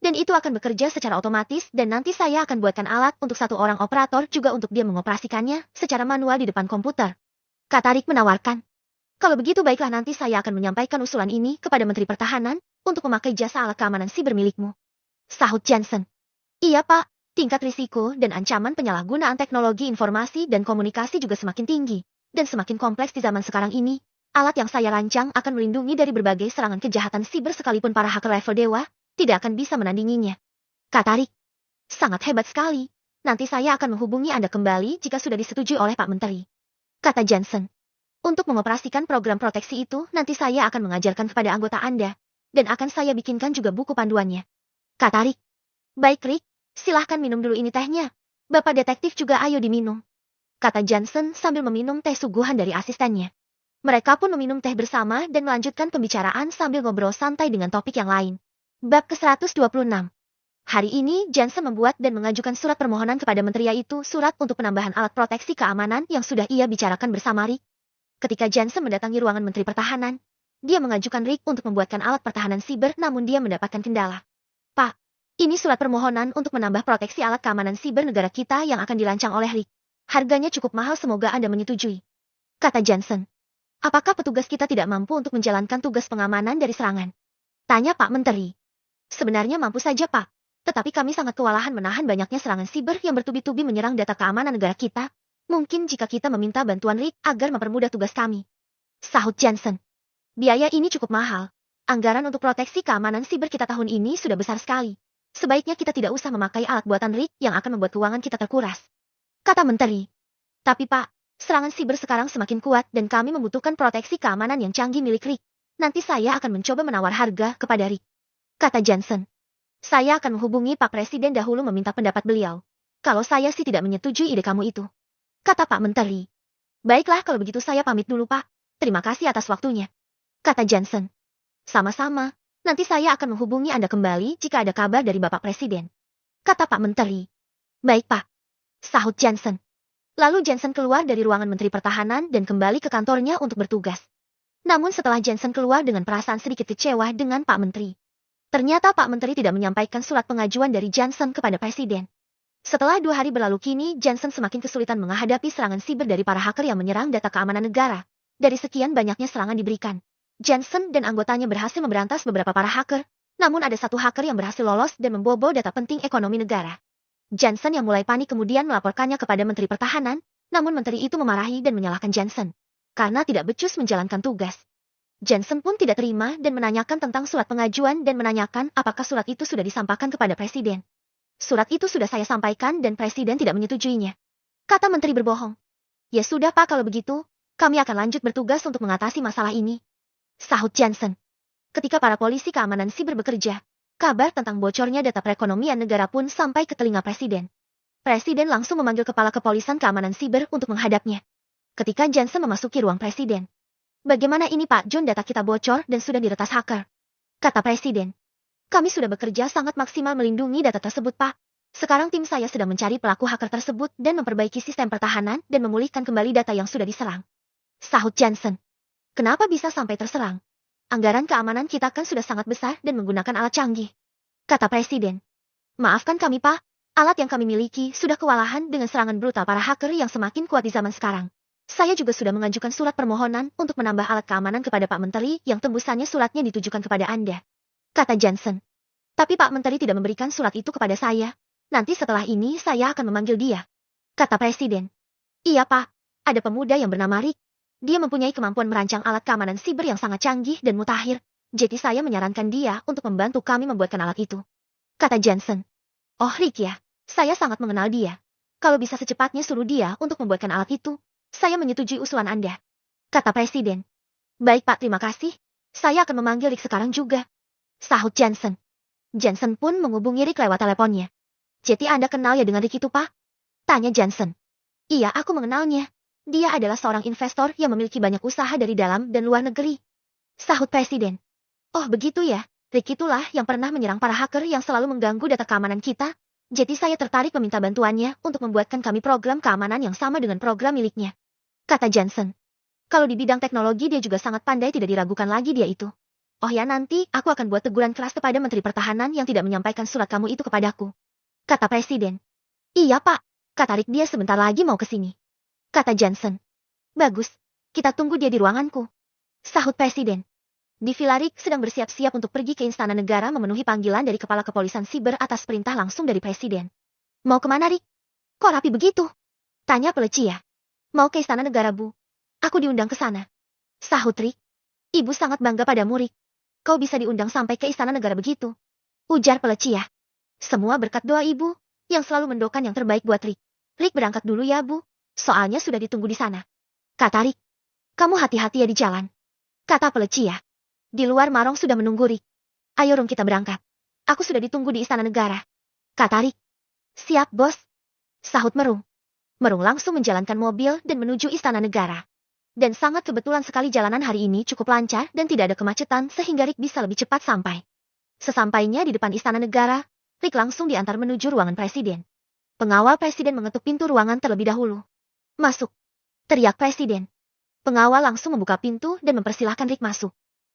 [SPEAKER 2] Dan itu akan bekerja secara otomatis dan nanti saya akan buatkan alat untuk satu orang operator juga untuk dia mengoperasikannya secara manual di depan komputer. Kata Rick menawarkan. Kalau begitu baiklah nanti saya akan menyampaikan usulan ini kepada Menteri Pertahanan untuk memakai jasa alat keamanan siber milikmu. Sahut Jensen. Iya Pak, tingkat risiko dan ancaman penyalahgunaan teknologi informasi dan komunikasi juga semakin tinggi. Dan semakin kompleks di zaman sekarang ini. Alat yang saya rancang akan melindungi dari berbagai serangan kejahatan siber sekalipun para hacker level dewa tidak akan bisa menandinginya. Kata Rick. Sangat hebat sekali. Nanti saya akan menghubungi Anda kembali jika sudah disetujui oleh Pak Menteri. Kata Jensen. Untuk mengoperasikan program proteksi itu, nanti saya akan mengajarkan kepada anggota Anda. Dan akan saya bikinkan juga buku panduannya. Kata Rick. Baik Rick, silahkan minum dulu ini tehnya. Bapak detektif juga ayo diminum. Kata Jensen sambil meminum teh suguhan dari asistennya. Mereka pun meminum teh bersama dan melanjutkan pembicaraan sambil ngobrol santai dengan topik yang lain. Bab ke-126. Hari ini, Jensen membuat dan mengajukan surat permohonan kepada menteri yaitu surat untuk penambahan alat proteksi keamanan yang sudah ia bicarakan bersama Rick. Ketika Jensen mendatangi ruangan Menteri Pertahanan, dia mengajukan Rick untuk membuatkan alat pertahanan siber namun dia mendapatkan kendala. Pak, ini surat permohonan untuk menambah proteksi alat keamanan siber negara kita yang akan dirancang oleh Rick. Harganya cukup mahal, semoga Anda menyetujui. Kata Jensen. Apakah petugas kita tidak mampu untuk menjalankan tugas pengamanan dari serangan? Tanya Pak Menteri. Sebenarnya mampu saja Pak. Tetapi kami sangat kewalahan menahan banyaknya serangan siber yang bertubi-tubi menyerang data keamanan negara kita. Mungkin jika kita meminta bantuan Rick agar mempermudah tugas kami. Sahut Jensen. Biaya ini cukup mahal. Anggaran untuk proteksi keamanan siber kita tahun ini sudah besar sekali. Sebaiknya kita tidak usah memakai alat buatan Rick yang akan membuat keuangan kita terkuras. Kata Menteri. Tapi Pak, serangan siber sekarang semakin kuat dan kami membutuhkan proteksi keamanan yang canggih milik Rick. Nanti saya akan mencoba menawar harga kepada Rick. Kata Jensen. Saya akan menghubungi Pak Presiden dahulu meminta pendapat beliau. Kalau saya sih tidak menyetujui ide kamu itu. Kata Pak Menteri. Baiklah kalau begitu saya pamit dulu Pak. Terima kasih atas waktunya. Kata Jensen. Sama-sama. Nanti saya akan menghubungi Anda kembali jika ada kabar dari Bapak Presiden. Kata Pak Menteri. Baik Pak. Sahut Jensen. Lalu Jensen keluar dari ruangan Menteri Pertahanan dan kembali ke kantornya untuk bertugas. Namun setelah Jensen keluar dengan perasaan sedikit kecewa dengan Pak Menteri. Ternyata Pak Menteri tidak menyampaikan surat pengajuan dari Jensen kepada Presiden. Setelah 2 hari berlalu kini, Jensen semakin kesulitan menghadapi serangan siber dari para hacker yang menyerang data keamanan negara. Dari sekian banyaknya serangan diberikan, Jensen dan anggotanya berhasil memberantas beberapa para hacker. Namun ada satu hacker yang berhasil lolos dan membobol data penting ekonomi negara. Jensen yang mulai panik kemudian melaporkannya kepada Menteri Pertahanan, namun menteri itu memarahi dan menyalahkan Jensen karena tidak becus menjalankan tugas. Jensen pun tidak terima dan menanyakan tentang surat pengajuan dan menanyakan apakah surat itu sudah disampaikan kepada Presiden. Surat itu sudah saya sampaikan dan Presiden tidak menyetujuinya. Kata menteri berbohong. Ya sudah Pak, kalau begitu, kami akan lanjut bertugas untuk mengatasi masalah ini. Sahut Jensen. Ketika para polisi keamanan siber bekerja, kabar tentang bocornya data perekonomian negara pun sampai ke telinga Presiden. Presiden langsung memanggil kepala kepolisian keamanan siber untuk menghadapnya. Ketika Jensen memasuki ruang Presiden. Bagaimana ini Pak John, data kita bocor dan sudah diretas hacker? kata Presiden. Kami sudah bekerja sangat maksimal melindungi data tersebut, Pak. Sekarang tim saya sedang mencari pelaku hacker tersebut dan memperbaiki sistem pertahanan dan memulihkan kembali data yang sudah diserang. Sahut Johnson. Kenapa bisa sampai terserang? Anggaran keamanan kita kan sudah sangat besar dan menggunakan alat canggih. Kata Presiden. Maafkan kami, Pak. Alat yang kami miliki sudah kewalahan dengan serangan brutal para hacker yang semakin kuat di zaman sekarang. Saya juga sudah mengajukan surat permohonan untuk menambah alat keamanan kepada Pak Menteri yang tembusannya suratnya ditujukan kepada Anda. Kata Johnson. Tapi Pak Menteri tidak memberikan surat itu kepada saya. Nanti setelah ini saya akan memanggil dia. Kata Presiden. Iya, Pak. Ada pemuda yang bernama Rick. Dia mempunyai kemampuan merancang alat keamanan siber yang sangat canggih dan mutakhir. Jadi saya menyarankan dia untuk membantu kami membuatkan alat itu. Kata Johnson. Oh, Rick ya. Saya sangat mengenal dia. Kalau bisa secepatnya suruh dia untuk membuatkan alat itu, saya menyetujui usulan Anda. Kata Presiden. Baik, Pak, terima kasih. Saya akan memanggil Rick sekarang juga. Sahut Johnson. Johnson pun menghubungi Rick lewat teleponnya. Jadi Anda kenal ya dengan Rick itu, Pak? Tanya Johnson. Iya, aku mengenalnya. Dia adalah seorang investor yang memiliki banyak usaha dari dalam dan luar negeri. Sahut Presiden. Oh, begitu ya. Rick itulah yang pernah menyerang para hacker yang selalu mengganggu data keamanan kita. Jadi saya tertarik meminta bantuannya untuk membuatkan kami program keamanan yang sama dengan program miliknya. Kata Johnson. Kalau di bidang teknologi dia juga sangat pandai, tidak diragukan lagi dia itu. Oh ya, nanti aku akan buat teguran keras kepada Menteri Pertahanan yang tidak menyampaikan surat kamu itu kepadaku. Kata Presiden. Iya, Pak. Kata Rick, dia sebentar lagi mau ke sini. Kata Johnson. Bagus. Kita tunggu dia di ruanganku. Sahut Presiden. Di Villa, Rick sedang bersiap-siap untuk pergi ke Istana Negara memenuhi panggilan dari Kepala Kepolisian Siber atas perintah langsung dari Presiden. Mau kemana, Rick? Kok rapi begitu? Tanya Pelecia. Mau ke Istana Negara, Bu. Aku diundang ke sana. Sahut Rick. Ibu sangat bangga padamu, Rick. Kau bisa diundang sampai ke Istana Negara begitu. Ujar Pelecia. Semua berkat doa Ibu, yang selalu mendoakan yang terbaik buat Rick. Rick berangkat dulu ya, Bu. Soalnya sudah ditunggu di sana. Kata Rick. Kamu hati-hati ya di jalan. Kata Pelecia. Di luar Marong sudah menunggu Rick. Ayo Rum, kita berangkat. Aku sudah ditunggu di Istana Negara. Kata Rick. Siap, Bos. Sahut Merung. Merung langsung menjalankan mobil dan menuju Istana Negara. Dan sangat kebetulan sekali jalanan hari ini cukup lancar dan tidak ada kemacetan sehingga Rick bisa lebih cepat sampai. Sesampainya di depan Istana Negara, Rick langsung diantar menuju ruangan Presiden. Pengawal Presiden mengetuk pintu ruangan terlebih dahulu. Masuk. Teriak Presiden. Pengawal langsung membuka pintu dan mempersilahkan Rick masuk.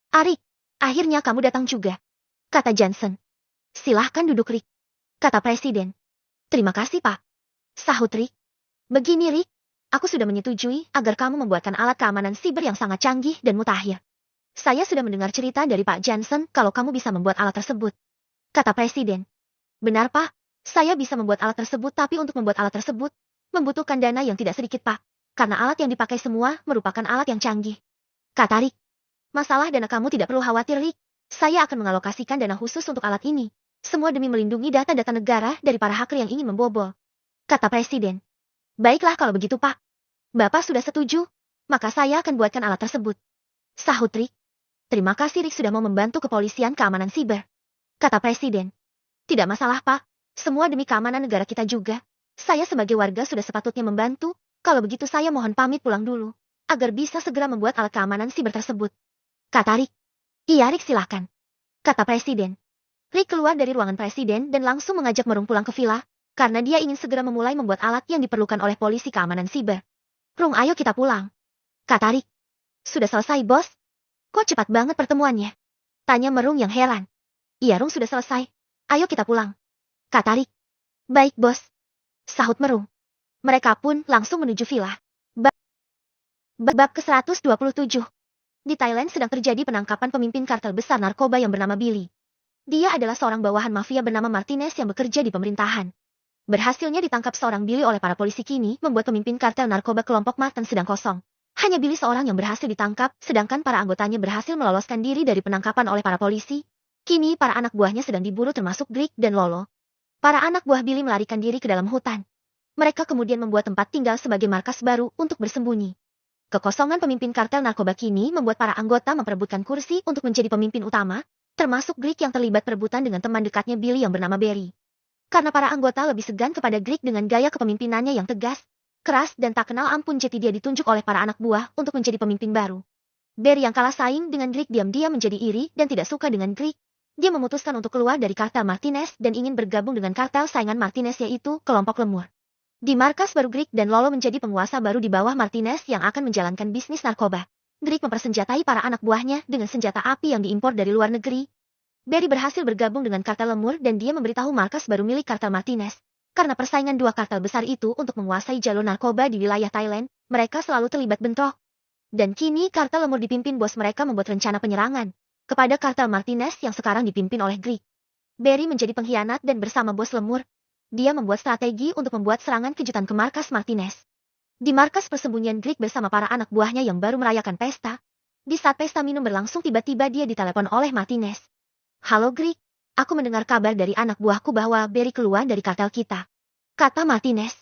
[SPEAKER 2] Rick, akhirnya kamu datang juga. Kata Johnson. Silahkan duduk, Rick. Kata Presiden. Terima kasih, Pak. Sahut Rick. Begini, Rick. Aku sudah menyetujui agar kamu membuatkan alat keamanan siber yang sangat canggih dan mutakhir. Saya sudah mendengar cerita dari Pak Johnson kalau kamu bisa membuat alat tersebut. Kata Presiden. Benar, Pak. Saya bisa membuat alat tersebut, tapi untuk membuat alat tersebut, membutuhkan dana yang tidak sedikit, Pak. Karena alat yang dipakai semua merupakan alat yang canggih. Kata Rick. Masalah dana kamu tidak perlu khawatir, Rick. Saya akan mengalokasikan dana khusus untuk alat ini. Semua demi melindungi data-data negara dari para hacker yang ingin membobol. Kata Presiden. Baiklah kalau begitu, Pak. Bapak sudah setuju, maka saya akan buatkan alat tersebut. Sahut Rick. Terima kasih, Rick, sudah mau membantu kepolisian keamanan siber. Kata Presiden. Tidak masalah, Pak. Semua demi keamanan negara kita juga. Saya sebagai warga sudah sepatutnya membantu. Kalau begitu saya mohon pamit pulang dulu, agar bisa segera membuat alat keamanan siber tersebut. Kata Rick. Iya, Rick, silahkan. Kata Presiden. Rick keluar dari ruangan Presiden dan langsung mengajak Merung pulang ke villa, karena dia ingin segera memulai membuat alat yang diperlukan oleh polisi keamanan siber. Rung, ayo kita pulang. Kata Rick. Sudah selesai, Bos? Kok cepat banget pertemuannya? Tanya Merung yang heran. Iya, Rung, sudah selesai. Ayo kita pulang. Kata Rick. Baik, Bos. Sahut Merung. Mereka pun langsung menuju villa. Bab ke-127. Di Thailand sedang terjadi penangkapan pemimpin kartel besar narkoba yang bernama Billy. Dia adalah seorang bawahan mafia bernama Martinez yang bekerja di pemerintahan. Berhasilnya ditangkap seorang Billy oleh para polisi kini membuat pemimpin kartel narkoba kelompok Martin sedang kosong. Hanya Billy seorang yang berhasil ditangkap, sedangkan para anggotanya berhasil meloloskan diri dari penangkapan oleh para polisi. Kini para anak buahnya sedang diburu termasuk Greg dan Lolo. Para anak buah Billy melarikan diri ke dalam hutan. Mereka kemudian membuat tempat tinggal sebagai markas baru untuk bersembunyi. Kekosongan pemimpin kartel narkoba kini membuat para anggota memperebutkan kursi untuk menjadi pemimpin utama, termasuk Greg yang terlibat perebutan dengan teman dekatnya Billy yang bernama Barry. Karena para anggota lebih segan kepada Greg dengan gaya kepemimpinannya yang tegas, keras dan tak kenal ampun, jadi dia ditunjuk oleh para anak buah untuk menjadi pemimpin baru. Barry yang kalah saing dengan Greg diam-diam menjadi iri dan tidak suka dengan Greg. Dia memutuskan untuk keluar dari kartel Martinez dan ingin bergabung dengan kartel saingan Martinez yaitu kelompok lemur. Di markas baru Greg dan Lolo menjadi penguasa baru di bawah Martinez yang akan menjalankan bisnis narkoba. Greg mempersenjatai para anak buahnya dengan senjata api yang diimpor dari luar negeri. Barry berhasil bergabung dengan kartel lemur dan dia memberitahu markas baru milik kartel Martinez. Karena persaingan dua kartel besar itu untuk menguasai jalur narkoba di wilayah Thailand, mereka selalu terlibat bentrok. Dan kini kartel lemur dipimpin bos mereka membuat rencana penyerangan kepada kartel Martinez yang sekarang dipimpin oleh Greg. Barry menjadi pengkhianat dan bersama bos lemur, dia membuat strategi untuk membuat serangan kejutan ke markas Martinez. Di markas persembunyian Greg bersama para anak buahnya yang baru merayakan pesta. Di saat pesta minum berlangsung tiba-tiba dia ditelepon oleh Martinez. "Halo Greg, aku mendengar kabar dari anak buahku bahwa Barry keluar dari kartel kita," kata Martinez.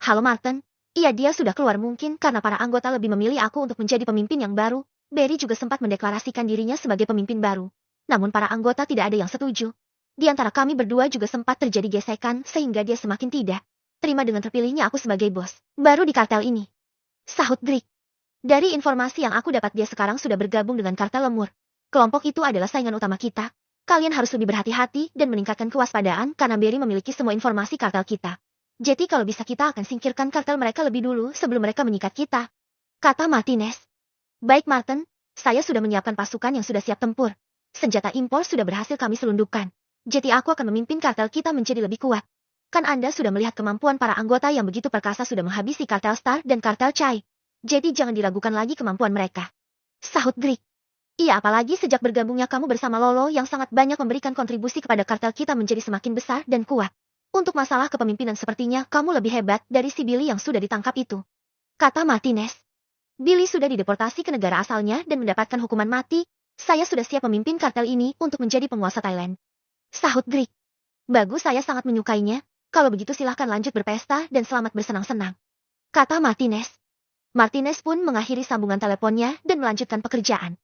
[SPEAKER 2] "Halo Martin, iya dia sudah keluar mungkin karena para anggota lebih memilih aku untuk menjadi pemimpin yang baru." Barry juga sempat mendeklarasikan dirinya sebagai pemimpin baru. Namun para anggota tidak ada yang setuju. Di antara kami berdua juga sempat terjadi gesekan sehingga dia semakin tidak terima dengan terpilihnya aku sebagai bos baru di kartel ini, sahut Greg. "Dari informasi yang aku dapat dia sekarang sudah bergabung dengan kartel lemur. Kelompok itu adalah saingan utama kita. Kalian harus lebih berhati-hati dan meningkatkan kewaspadaan karena Barry memiliki semua informasi kartel kita. Jadi kalau bisa kita akan singkirkan kartel mereka lebih dulu sebelum mereka menyikat kita," kata Martinez. "Baik Martin, saya sudah menyiapkan pasukan yang sudah siap tempur. Senjata impor sudah berhasil kami selundupkan. Jadi aku akan memimpin kartel kita menjadi lebih kuat. Kan Anda sudah melihat kemampuan para anggota yang begitu perkasa sudah menghabisi kartel Star dan kartel Chai. Jadi jangan diragukan lagi kemampuan mereka," sahut Greg. "Iya apalagi sejak bergabungnya kamu bersama Lolo yang sangat banyak memberikan kontribusi kepada kartel kita menjadi semakin besar dan kuat. Untuk masalah kepemimpinan sepertinya kamu lebih hebat dari si Billy yang sudah ditangkap itu," kata Martinez. "Billy sudah dideportasi ke negara asalnya dan mendapatkan hukuman mati. Saya sudah siap memimpin kartel ini untuk menjadi penguasa Thailand," sahut Greg. "Bagus, saya sangat menyukainya. Kalau begitu silahkan lanjut berpesta dan selamat bersenang-senang," kata Martinez. Martinez pun mengakhiri sambungan teleponnya dan melanjutkan pekerjaan.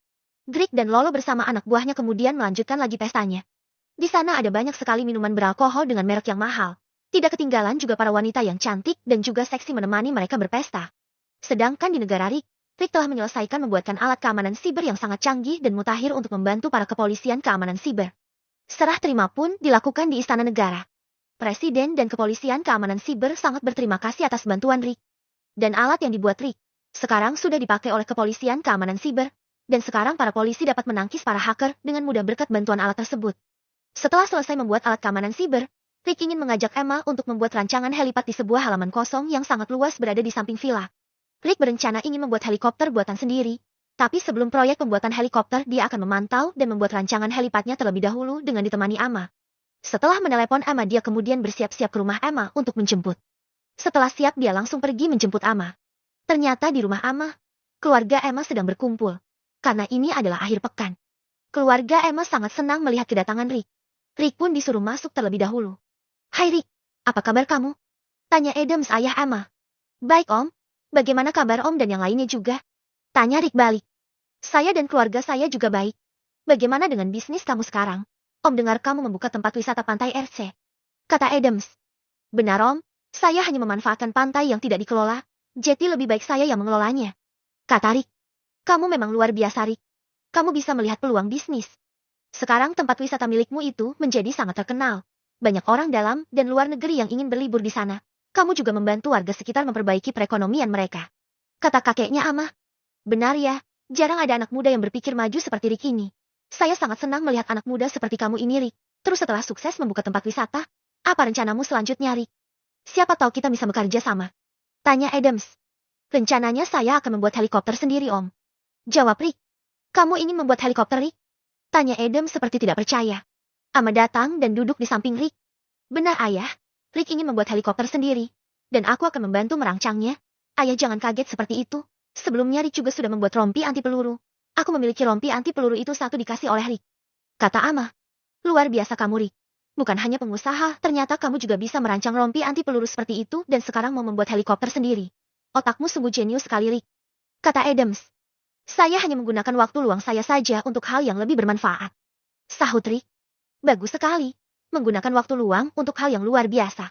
[SPEAKER 2] Greg dan Lolo bersama anak buahnya kemudian melanjutkan lagi pestanya. Di sana ada banyak sekali minuman beralkohol dengan merek yang mahal. Tidak ketinggalan juga para wanita yang cantik dan juga seksi menemani mereka berpesta. Sedangkan di negara Rick telah menyelesaikan membuatkan alat keamanan siber yang sangat canggih dan mutakhir untuk membantu para kepolisian keamanan siber. Serah terima pun dilakukan di Istana Negara. Presiden dan kepolisian keamanan siber sangat berterima kasih atas bantuan Rick. Dan alat yang dibuat Rick sekarang sudah dipakai oleh kepolisian keamanan siber. Dan sekarang para polisi dapat menangkis para hacker dengan mudah berkat bantuan alat tersebut. Setelah selesai membuat alat keamanan siber, Rick ingin mengajak Emma untuk membuat rancangan helipad di sebuah halaman kosong yang sangat luas berada di samping villa. Rick berencana ingin membuat helikopter buatan sendiri, tapi sebelum proyek pembuatan helikopter dia akan memantau dan membuat rancangan helipadnya terlebih dahulu dengan ditemani Emma. Setelah menelepon Emma dia kemudian bersiap-siap ke rumah Emma untuk menjemput. Setelah siap dia langsung pergi menjemput Emma. Ternyata di rumah Emma, keluarga Emma sedang berkumpul. Karena ini adalah akhir pekan. Keluarga Emma sangat senang melihat kedatangan Rick. Rick pun disuruh masuk terlebih dahulu. "Hai Rick, apa kabar kamu?" tanya Adams ayah Emma. "Baik Om, bagaimana kabar Om dan yang lainnya juga?" tanya Rick balik. "Saya dan keluarga saya juga baik. Bagaimana dengan bisnis kamu sekarang? Om dengar kamu membuka tempat wisata pantai RC," kata Adams. "Benar Om, saya hanya memanfaatkan pantai yang tidak dikelola, jadi lebih baik saya yang mengelolanya," kata Rick. "Kamu memang luar biasa Rick. Kamu bisa melihat peluang bisnis. Sekarang tempat wisata milikmu itu menjadi sangat terkenal. Banyak orang dalam dan luar negeri yang ingin berlibur di sana. Kamu juga membantu warga sekitar memperbaiki perekonomian mereka," kata kakeknya Amah. "Benar ya, jarang ada anak muda yang berpikir maju seperti Rick ini. Saya sangat senang melihat anak muda seperti kamu ini Rick. Terus setelah sukses membuka tempat wisata, apa rencanamu selanjutnya Rick?" "Siapa tahu kita bisa bekerja sama," tanya Adams. "Rencananya saya akan membuat helikopter sendiri Om," jawab Rick. "Kamu ingin membuat helikopter Rick?" tanya Adams seperti tidak percaya. Ama datang dan duduk di samping Rick. "Benar ayah, Rick ingin membuat helikopter sendiri. Dan aku akan membantu merancangnya. Ayah jangan kaget seperti itu. Sebelumnya Rick juga sudah membuat rompi anti peluru. Aku memiliki rompi anti peluru itu satu dikasih oleh Rick," kata Ama. "Luar biasa kamu Rick. Bukan hanya pengusaha, ternyata kamu juga bisa merancang rompi anti peluru seperti itu dan sekarang mau membuat helikopter sendiri. Otakmu sungguh jenius sekali Rick," kata Adams. "Saya hanya menggunakan waktu luang saya saja untuk hal yang lebih bermanfaat," sahut Rick. "Bagus sekali. Menggunakan waktu luang untuk hal yang luar biasa.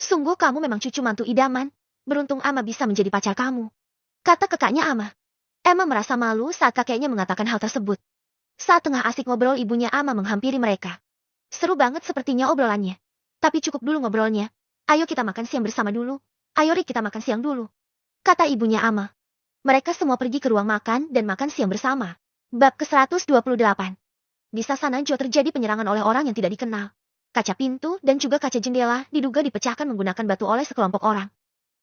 [SPEAKER 2] Sungguh kamu memang cucu mantu idaman. Beruntung Ama bisa menjadi pacar kamu," kata kakaknya Ama. Emma merasa malu saat kakeknya mengatakan hal tersebut. Saat tengah asik ngobrol, ibunya Emma menghampiri mereka. Seru banget sepertinya obrolannya. Tapi cukup dulu ngobrolnya. Ayo kita makan siang bersama dulu. Ayo Rick, kita makan siang dulu, kata ibunya Emma. Mereka semua pergi ke ruang makan dan makan siang bersama. Bab ke-128. Di Sasana Jo terjadi penyerangan oleh orang yang tidak dikenal. Kaca pintu dan juga kaca jendela diduga dipecahkan menggunakan batu oleh sekelompok orang.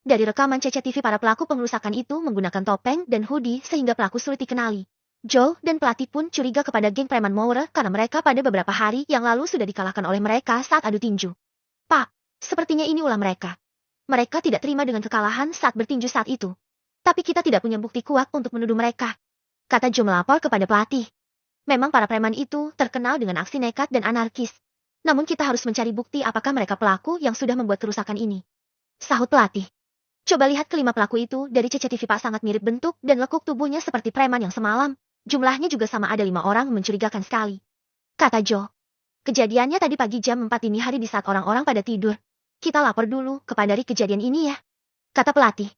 [SPEAKER 2] Dari rekaman CCTV, para pelaku pengerusakan itu menggunakan topeng dan hoodie sehingga pelaku sulit dikenali. Joe dan pelatih pun curiga kepada geng preman Moore karena mereka pada beberapa hari yang lalu sudah dikalahkan oleh mereka saat adu tinju. Pak, sepertinya ini ulah mereka. Mereka tidak terima dengan kekalahan saat bertinju saat itu. Tapi kita tidak punya bukti kuat untuk menuduh mereka, kata Joe melapor kepada pelatih. Memang para preman itu terkenal dengan aksi nekat dan anarkis. Namun kita harus mencari bukti apakah mereka pelaku yang sudah membuat kerusakan ini, sahut pelatih. Coba lihat kelima pelaku itu dari CCTV, Pak, sangat mirip bentuk dan lekuk tubuhnya seperti preman yang semalam. Jumlahnya juga sama, ada 5 orang, mencurigakan sekali, kata Joe. Kejadiannya tadi pagi jam 4 dini hari di saat orang-orang pada tidur. Kita lapor dulu kepada Rick kejadian ini ya, kata pelatih.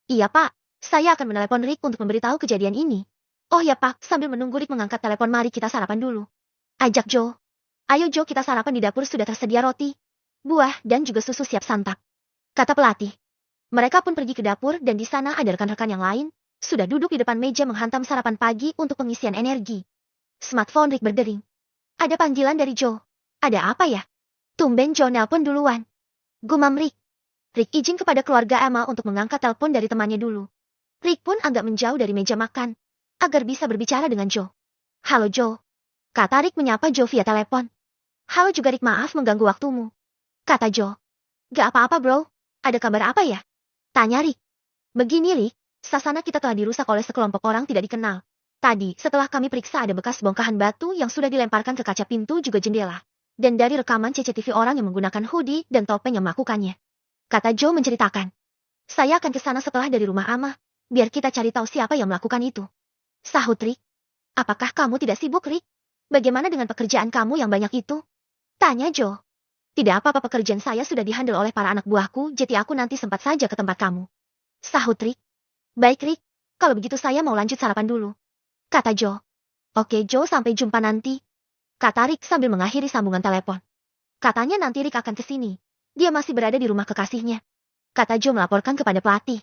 [SPEAKER 2] Iya Pak, saya akan menelepon Rick untuk memberitahu kejadian ini. Oh ya Pak, sambil menunggu Rick mengangkat telepon, mari kita sarapan dulu, ajak Joe. Ayo Joe, kita sarapan, di dapur sudah tersedia roti, buah, dan juga susu siap santap, kata pelatih. Mereka pun pergi ke dapur dan di sana ada rekan-rekan yang lain, sudah duduk di depan meja menghantam sarapan pagi untuk pengisian energi. Smartphone Rick berdering. Ada panggilan dari Joe. Ada apa ya? Tumben Joe nelpon duluan, gumam Rick. Rick izin kepada keluarga Emma untuk mengangkat telepon dari temannya dulu. Rick pun agak menjauh dari meja makan, agar bisa berbicara dengan Joe. Halo Joe, kata Rick menyapa Joe via telepon. Halo juga Rick, maaf mengganggu waktumu, kata Joe. Gak apa-apa bro, ada kabar apa ya? Tanya Rick. Begini Rick, sasana kita telah dirusak oleh sekelompok orang tidak dikenal. Tadi, setelah kami periksa, ada bekas bongkahan batu yang sudah dilemparkan ke kaca pintu juga jendela. Dan dari rekaman CCTV, orang yang menggunakan hoodie dan topeng yang melakukannya, kata Joe menceritakan. Saya akan ke sana setelah dari rumah Ama, biar kita cari tahu siapa yang melakukan itu, sahut Rick. Apakah kamu tidak sibuk Rick? Bagaimana dengan pekerjaan kamu yang banyak itu? Tanya Joe. Tidak apa-apa, pekerjaan saya sudah dihandle oleh para anak buahku, jadi aku nanti sempat saja ke tempat kamu, sahut Rick. Baik Rick, kalau begitu saya mau lanjut sarapan dulu, kata Joe. Oke Joe, sampai jumpa nanti, kata Rick sambil mengakhiri sambungan telepon. Katanya nanti Rick akan ke sini. Dia masih berada di rumah kekasihnya, kata Joe melaporkan kepada pelatih.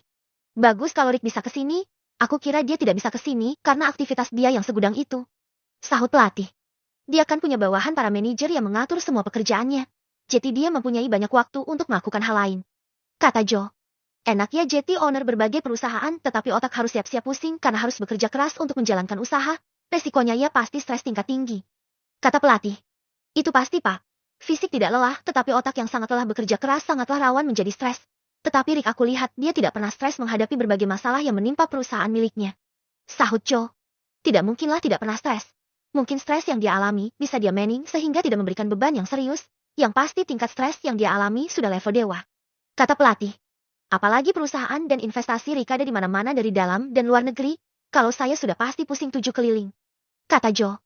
[SPEAKER 2] Bagus kalau Rick bisa ke sini. Aku kira dia tidak bisa ke sini karena aktivitas dia yang segudang itu, sahut pelatih. Dia kan punya bawahan para manajer yang mengatur semua pekerjaannya. Jadi dia mempunyai banyak waktu untuk melakukan hal lain, kata Joe. Enak ya jadi owner berbagai perusahaan, tetapi otak harus siap-siap pusing karena harus bekerja keras untuk menjalankan usaha. Resikonya ya pasti stres tingkat tinggi, kata pelatih. Itu pasti Pak. Fisik tidak lelah, tetapi otak yang sangat lelah bekerja keras sangatlah rawan menjadi stres. Tetapi Rick, aku lihat dia tidak pernah stres menghadapi berbagai masalah yang menimpa perusahaan miliknya, sahut Joe. Tidak mungkinlah tidak pernah stres. Mungkin stres yang dia alami bisa dia manage sehingga tidak memberikan beban yang serius. Yang pasti tingkat stres yang dia alami sudah level dewa, kata pelatih. Apalagi perusahaan dan investasi Rick ada di mana-mana dari dalam dan luar negeri. Kalau saya sudah pasti pusing 7 keliling, kata Joe.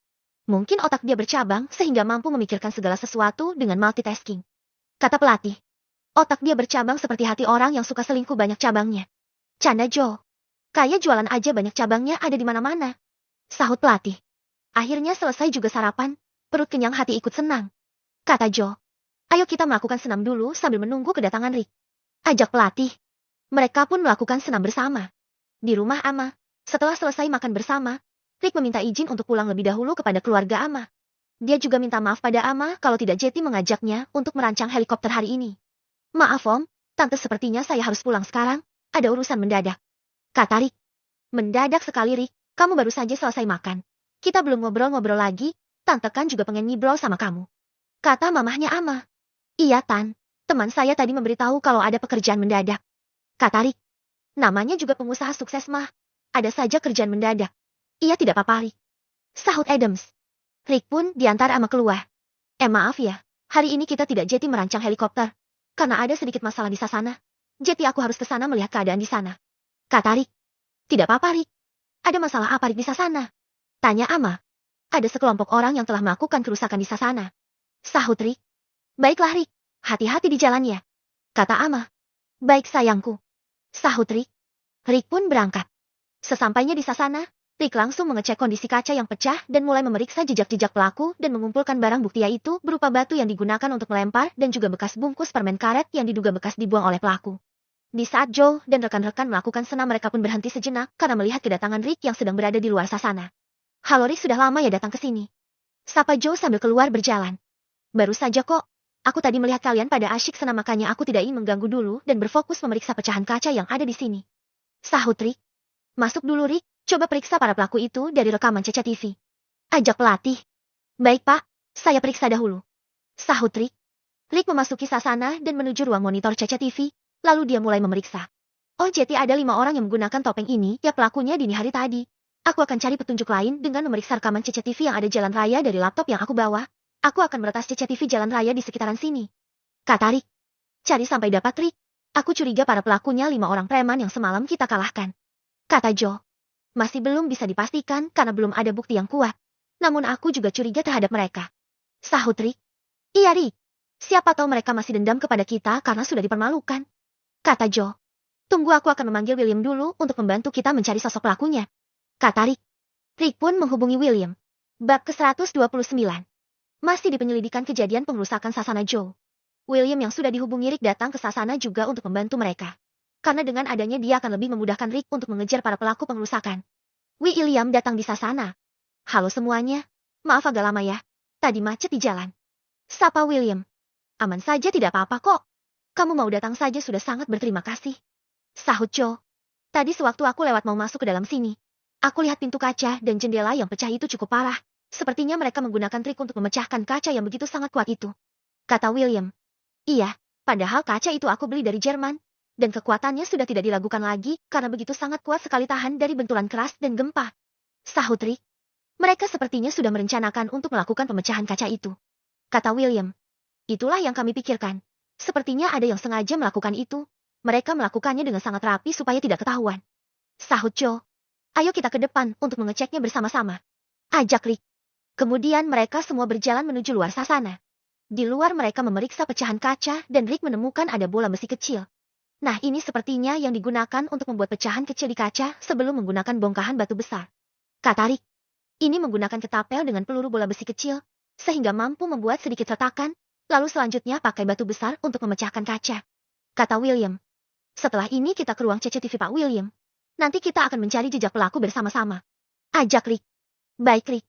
[SPEAKER 2] Mungkin otak dia bercabang sehingga mampu memikirkan segala sesuatu dengan multitasking, kata pelatih. Otak dia bercabang seperti hati orang yang suka selingkuh, banyak cabangnya, canda Joe. Kayak jualan aja banyak cabangnya, ada di mana-mana, sahut pelatih. Akhirnya selesai juga sarapan, perut kenyang hati ikut senang, kata Joe. Ayo kita melakukan senam dulu sambil menunggu kedatangan Rick, ajak pelatih. Mereka pun melakukan senam bersama di rumah Ama. Setelah selesai makan bersama, Rick meminta izin untuk pulang lebih dahulu kepada keluarga Ama. Dia juga minta maaf pada Ama kalau tidak jadi mengajaknya untuk merancang helikopter hari ini. Maaf Om, Tante, sepertinya saya harus pulang sekarang, ada urusan mendadak, kata Rick. Mendadak sekali Rick, kamu baru saja selesai makan. Kita belum ngobrol-ngobrol lagi, Tante kan juga pengen ngobrol sama kamu, kata mamahnya Ama. Iya Tan, teman saya tadi memberitahu kalau ada pekerjaan mendadak, kata Rick. Namanya juga pengusaha sukses mah, ada saja kerjaan mendadak. Iya tidak apa-apa Rick, sahut Adams. Rick pun diantar Ama keluar. Maaf ya, hari ini kita tidak jadi merancang helikopter, karena ada sedikit masalah di Sasana. Jadi aku harus ke sana melihat keadaan di sana, kata Rick. Tidak apa-apa Rick. Ada masalah apa Rick di Sasana? Tanya Ama. Ada sekelompok orang yang telah melakukan kerusakan di Sasana, sahut Rick. Baiklah Rick, hati-hati di jalan ya, kata Ama. Baik sayangku, sahut Rick. Rick pun berangkat. Sesampainya di Sasana, Rick langsung mengecek kondisi kaca yang pecah dan mulai memeriksa jejak-jejak pelaku dan mengumpulkan barang bukti yaitu berupa batu yang digunakan untuk melempar dan juga bekas bungkus permen karet yang diduga bekas dibuang oleh pelaku. Di saat Joe dan rekan-rekan melakukan senam, mereka pun berhenti sejenak karena melihat kedatangan Rick yang sedang berada di luar Sasana. "Halo Rick, sudah lama ya datang ke sini?" sapa Joe sambil keluar berjalan. "Baru saja kok. Aku tadi melihat kalian pada asyik senam, makanya aku tidak ingin mengganggu dulu dan berfokus memeriksa pecahan kaca yang ada di sini," sahut Rick. "Masuk dulu Rick, coba periksa para pelaku itu dari rekaman CCTV," ajak pelatih. "Baik Pak, saya periksa dahulu," sahut Rick. Rick memasuki Sasana dan menuju ruang monitor CCTV, lalu dia mulai memeriksa. "Oh jadi ada 5 orang yang menggunakan topeng ini, ya pelakunya dini hari tadi. Aku akan cari petunjuk lain dengan memeriksa rekaman CCTV yang ada jalan raya dari laptop yang aku bawa. Aku akan meretas CCTV jalan raya di sekitaran sini," kata Rick. "Cari sampai dapat Rick. Aku curiga para pelakunya 5 orang preman yang semalam kita kalahkan," kata Joe. "Masih belum bisa dipastikan karena belum ada bukti yang kuat. Namun aku juga curiga terhadap mereka," sahut Rick. "Iya Rick. Siapa tahu mereka masih dendam kepada kita karena sudah dipermalukan," kata Joe. "Tunggu, aku akan memanggil William dulu untuk membantu kita mencari sosok pelakunya," kata Rick. Rick pun menghubungi William. Bab ke-129. Masih di penyelidikan kejadian pengerusakan Sasana Joe. William yang sudah dihubungi Rick datang ke Sasana juga untuk membantu mereka. Karena dengan adanya dia akan lebih memudahkan Rick untuk mengejar para pelaku pengerusakan. William datang di Sasana. "Halo semuanya. Maaf agak lama ya. Tadi macet di jalan," sapa William. "Aman saja, tidak apa-apa kok. Kamu mau datang saja sudah sangat berterima kasih," sahut Joe. "Tadi sewaktu aku lewat mau masuk ke dalam sini, aku lihat pintu kaca dan jendela yang pecah itu cukup parah. Sepertinya mereka menggunakan trik untuk memecahkan kaca yang begitu sangat kuat itu," kata William. "Iya, padahal kaca itu aku beli dari Jerman, dan kekuatannya sudah tidak diragukan lagi karena begitu sangat kuat sekali tahan dari benturan keras dan gempa," sahut Rick. "Mereka sepertinya sudah merencanakan untuk melakukan pemecahan kaca itu," kata William. "Itulah yang kami pikirkan. Sepertinya ada yang sengaja melakukan itu. Mereka melakukannya dengan sangat rapi supaya tidak ketahuan," sahut Joe. "Ayo kita ke depan untuk mengeceknya bersama-sama," ajak Rick. Kemudian mereka semua berjalan menuju luar Sasana. Di luar mereka memeriksa pecahan kaca dan Rick menemukan ada bola besi kecil. "Nah ini sepertinya yang digunakan untuk membuat pecahan kecil di kaca sebelum menggunakan bongkahan batu besar," kata Rick. "Ini menggunakan ketapel dengan peluru bola besi kecil, sehingga mampu membuat sedikit retakan, lalu selanjutnya pakai batu besar untuk memecahkan kaca," kata William. "Setelah ini kita ke ruang CCTV Pak William. Nanti kita akan mencari jejak pelaku bersama-sama," ajak Rick. "Baik Rick,"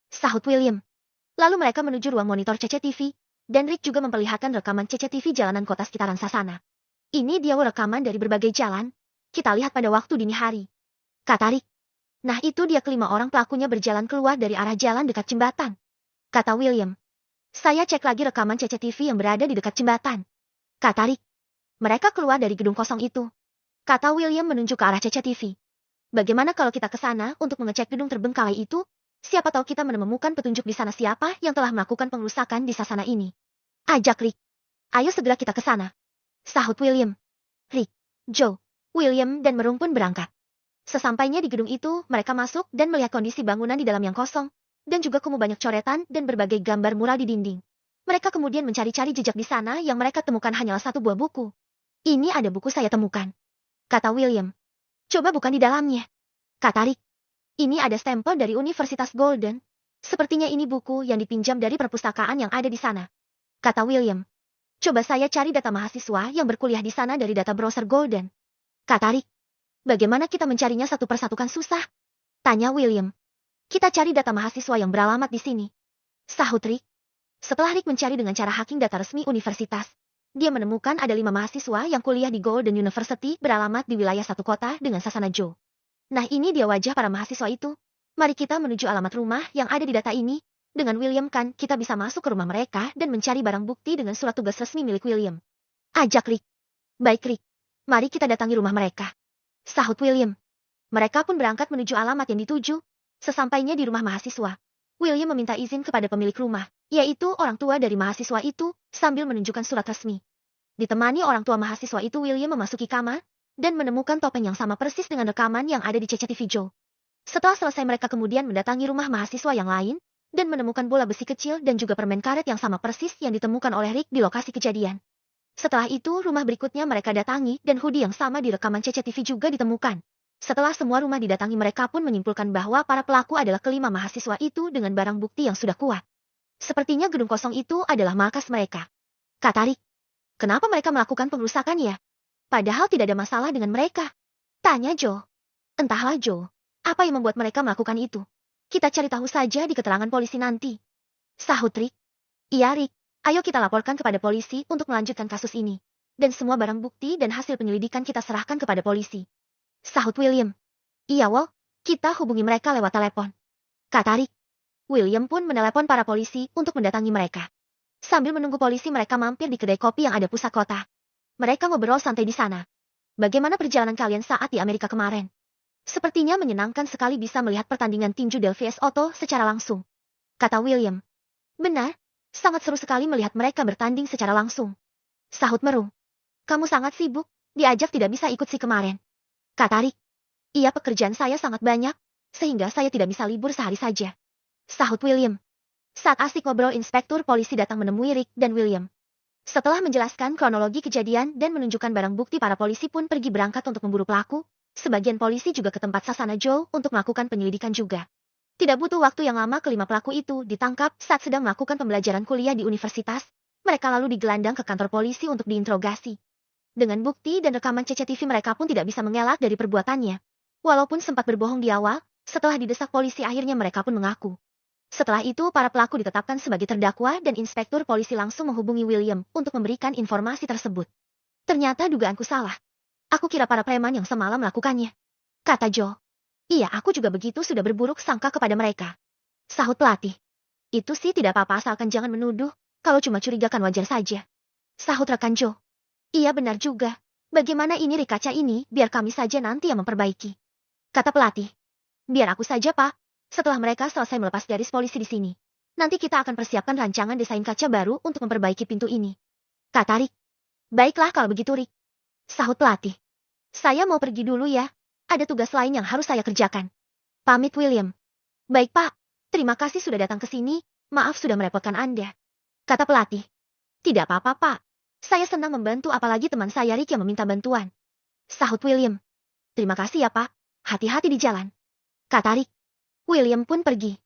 [SPEAKER 2] sahut William. Lalu mereka menuju ruang monitor CCTV, dan Rick juga memperlihatkan rekaman CCTV jalanan kota sekitaran Sasana. "Ini dia rekaman dari berbagai jalan. Kita lihat pada waktu dini hari," kata Rick. "Nah itu dia kelima orang pelakunya berjalan keluar dari arah jalan dekat jembatan," kata William. "Saya cek lagi rekaman CCTV yang berada di dekat jembatan," kata Rick. "Mereka keluar dari gedung kosong itu," kata William menunjuk ke arah CCTV. "Bagaimana kalau kita ke sana untuk mengecek gedung terbengkalai itu? Siapa tahu kita menemukan petunjuk di sana siapa yang telah melakukan pengerusakan di Sasana ini," ajak Rick. "Ayo segera kita ke sana," sahut William. Rick, Joe, William dan Merung pun berangkat. Sesampainya di gedung itu, mereka masuk dan melihat kondisi bangunan di dalam yang kosong, dan juga kumuh banyak coretan dan berbagai gambar mural di dinding. Mereka kemudian mencari-cari jejak di sana yang mereka temukan hanyalah satu buah buku. "Ini ada buku saya temukan," kata William. "Coba bukan di dalamnya," kata Rick. "Ini ada stempel dari Universitas Golden. Sepertinya ini buku yang dipinjam dari perpustakaan yang ada di sana," kata William. "Coba saya cari data mahasiswa yang berkuliah di sana dari data browser Golden," kata Rick. "Bagaimana kita mencarinya satu persatu, kan susah?" tanya William. "Kita cari data mahasiswa yang beralamat di sini," sahut Rick. Setelah Rick mencari dengan cara hacking data resmi universitas, dia menemukan ada 5 mahasiswa yang kuliah di Golden University beralamat di wilayah satu kota dengan Sasana Joe. "Nah ini dia wajah para mahasiswa itu. Mari kita menuju alamat rumah yang ada di data ini. Dengan William kan kita bisa masuk ke rumah mereka dan mencari barang bukti dengan surat tugas resmi milik William," ajak Rick. "Baik Rick, mari kita datangi rumah mereka," sahut William. Mereka pun berangkat menuju alamat yang dituju. Sesampainya di rumah mahasiswa, William meminta izin kepada pemilik rumah, yaitu orang tua dari mahasiswa itu, sambil menunjukkan surat resmi. Ditemani orang tua mahasiswa itu, William memasuki kamar dan menemukan topeng yang sama persis dengan rekaman yang ada di CCTV Joe. Setelah selesai mereka kemudian mendatangi rumah mahasiswa yang lain, dan menemukan bola besi kecil dan juga permen karet yang sama persis yang ditemukan oleh Rick di lokasi kejadian. Setelah itu rumah berikutnya mereka datangi dan hoodie yang sama di rekaman CCTV juga ditemukan. Setelah semua rumah didatangi, mereka pun menyimpulkan bahwa para pelaku adalah kelima mahasiswa itu dengan barang bukti yang sudah kuat. Sepertinya gedung kosong itu adalah markas mereka. Kata Rick, kenapa mereka melakukan pengerusakan ya? Padahal tidak ada masalah dengan mereka. Tanya Joe. Entahlah Joe, apa yang membuat mereka melakukan itu? Kita cari tahu saja di keterangan polisi nanti. Sahut Rick. Iya Rick, ayo kita laporkan kepada polisi untuk melanjutkan kasus ini. Dan semua barang bukti dan hasil penyelidikan kita serahkan kepada polisi. Sahut William. Iya Wol, kita hubungi mereka lewat telepon. Kata Rick. William pun menelepon para polisi untuk mendatangi mereka. Sambil menunggu polisi, mereka mampir di kedai kopi yang ada pusat kota. Mereka ngobrol santai di sana. Bagaimana perjalanan kalian saat di Amerika kemarin? Sepertinya menyenangkan sekali bisa melihat pertandingan tinju Del vs Otto secara langsung. Kata William. Benar, sangat seru sekali melihat mereka bertanding secara langsung. Sahut Merung. Kamu sangat sibuk, diajak tidak bisa ikut sih kemarin. Kata Rick. Iya, pekerjaan saya sangat banyak, sehingga saya tidak bisa libur sehari saja. Sahut William. Saat asik ngobrol, inspektur polisi datang menemui Rick dan William. Setelah menjelaskan kronologi kejadian dan menunjukkan barang bukti, para polisi pun pergi berangkat untuk memburu pelaku. Sebagian polisi juga ke tempat sasana Joe untuk melakukan penyelidikan juga. Tidak butuh waktu yang lama, kelima pelaku itu ditangkap saat sedang melakukan pembelajaran kuliah di universitas. Mereka lalu digelandang ke kantor polisi untuk diinterogasi. Dengan bukti dan rekaman CCTV, mereka pun tidak bisa mengelak dari perbuatannya. Walaupun sempat berbohong di awal, setelah didesak polisi akhirnya mereka pun mengaku. Setelah itu para pelaku ditetapkan sebagai terdakwa dan inspektur polisi langsung menghubungi William untuk memberikan informasi tersebut. Ternyata dugaanku salah. Aku kira para preman yang semalam melakukannya. Kata Joe. Iya, aku juga begitu, sudah berburuk sangka kepada mereka. Sahut pelatih. Itu sih tidak apa-apa asalkan jangan menuduh, kalau cuma curiga kan wajar saja. Sahut rekan Joe. Iya benar juga. Bagaimana ini Rick, kaca ini biar kami saja nanti yang memperbaiki. Kata pelatih. Biar aku saja Pak. Setelah mereka selesai melepas garis polisi di sini, nanti kita akan persiapkan rancangan desain kaca baru untuk memperbaiki pintu ini. Kata Rick. Baiklah kalau begitu Rick. Sahut pelatih. Saya mau pergi dulu ya. Ada tugas lain yang harus saya kerjakan. Pamit William. Baik Pak. Terima kasih sudah datang ke sini. Maaf sudah merepotkan Anda. Kata pelatih. Tidak apa-apa Pak. Saya senang membantu, apalagi teman saya Rick yang meminta bantuan. Sahut William. Terima kasih ya Pak. Hati-hati di jalan. Kata Rick. William pun pergi.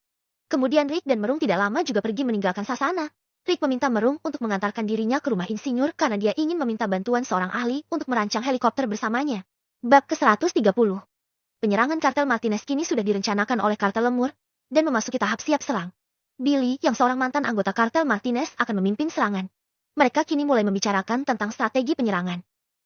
[SPEAKER 2] Kemudian Rick dan Merung tidak lama juga pergi meninggalkan sasana. Rick meminta Merung untuk mengantarkan dirinya ke rumah insinyur karena dia ingin meminta bantuan seorang ahli untuk merancang helikopter bersamanya. Bab ke-130. Penyerangan kartel Martinez kini sudah direncanakan oleh kartel Lemur dan memasuki tahap siap serang. Billy, yang seorang mantan anggota kartel Martinez, akan memimpin serangan. Mereka kini mulai membicarakan tentang strategi penyerangan.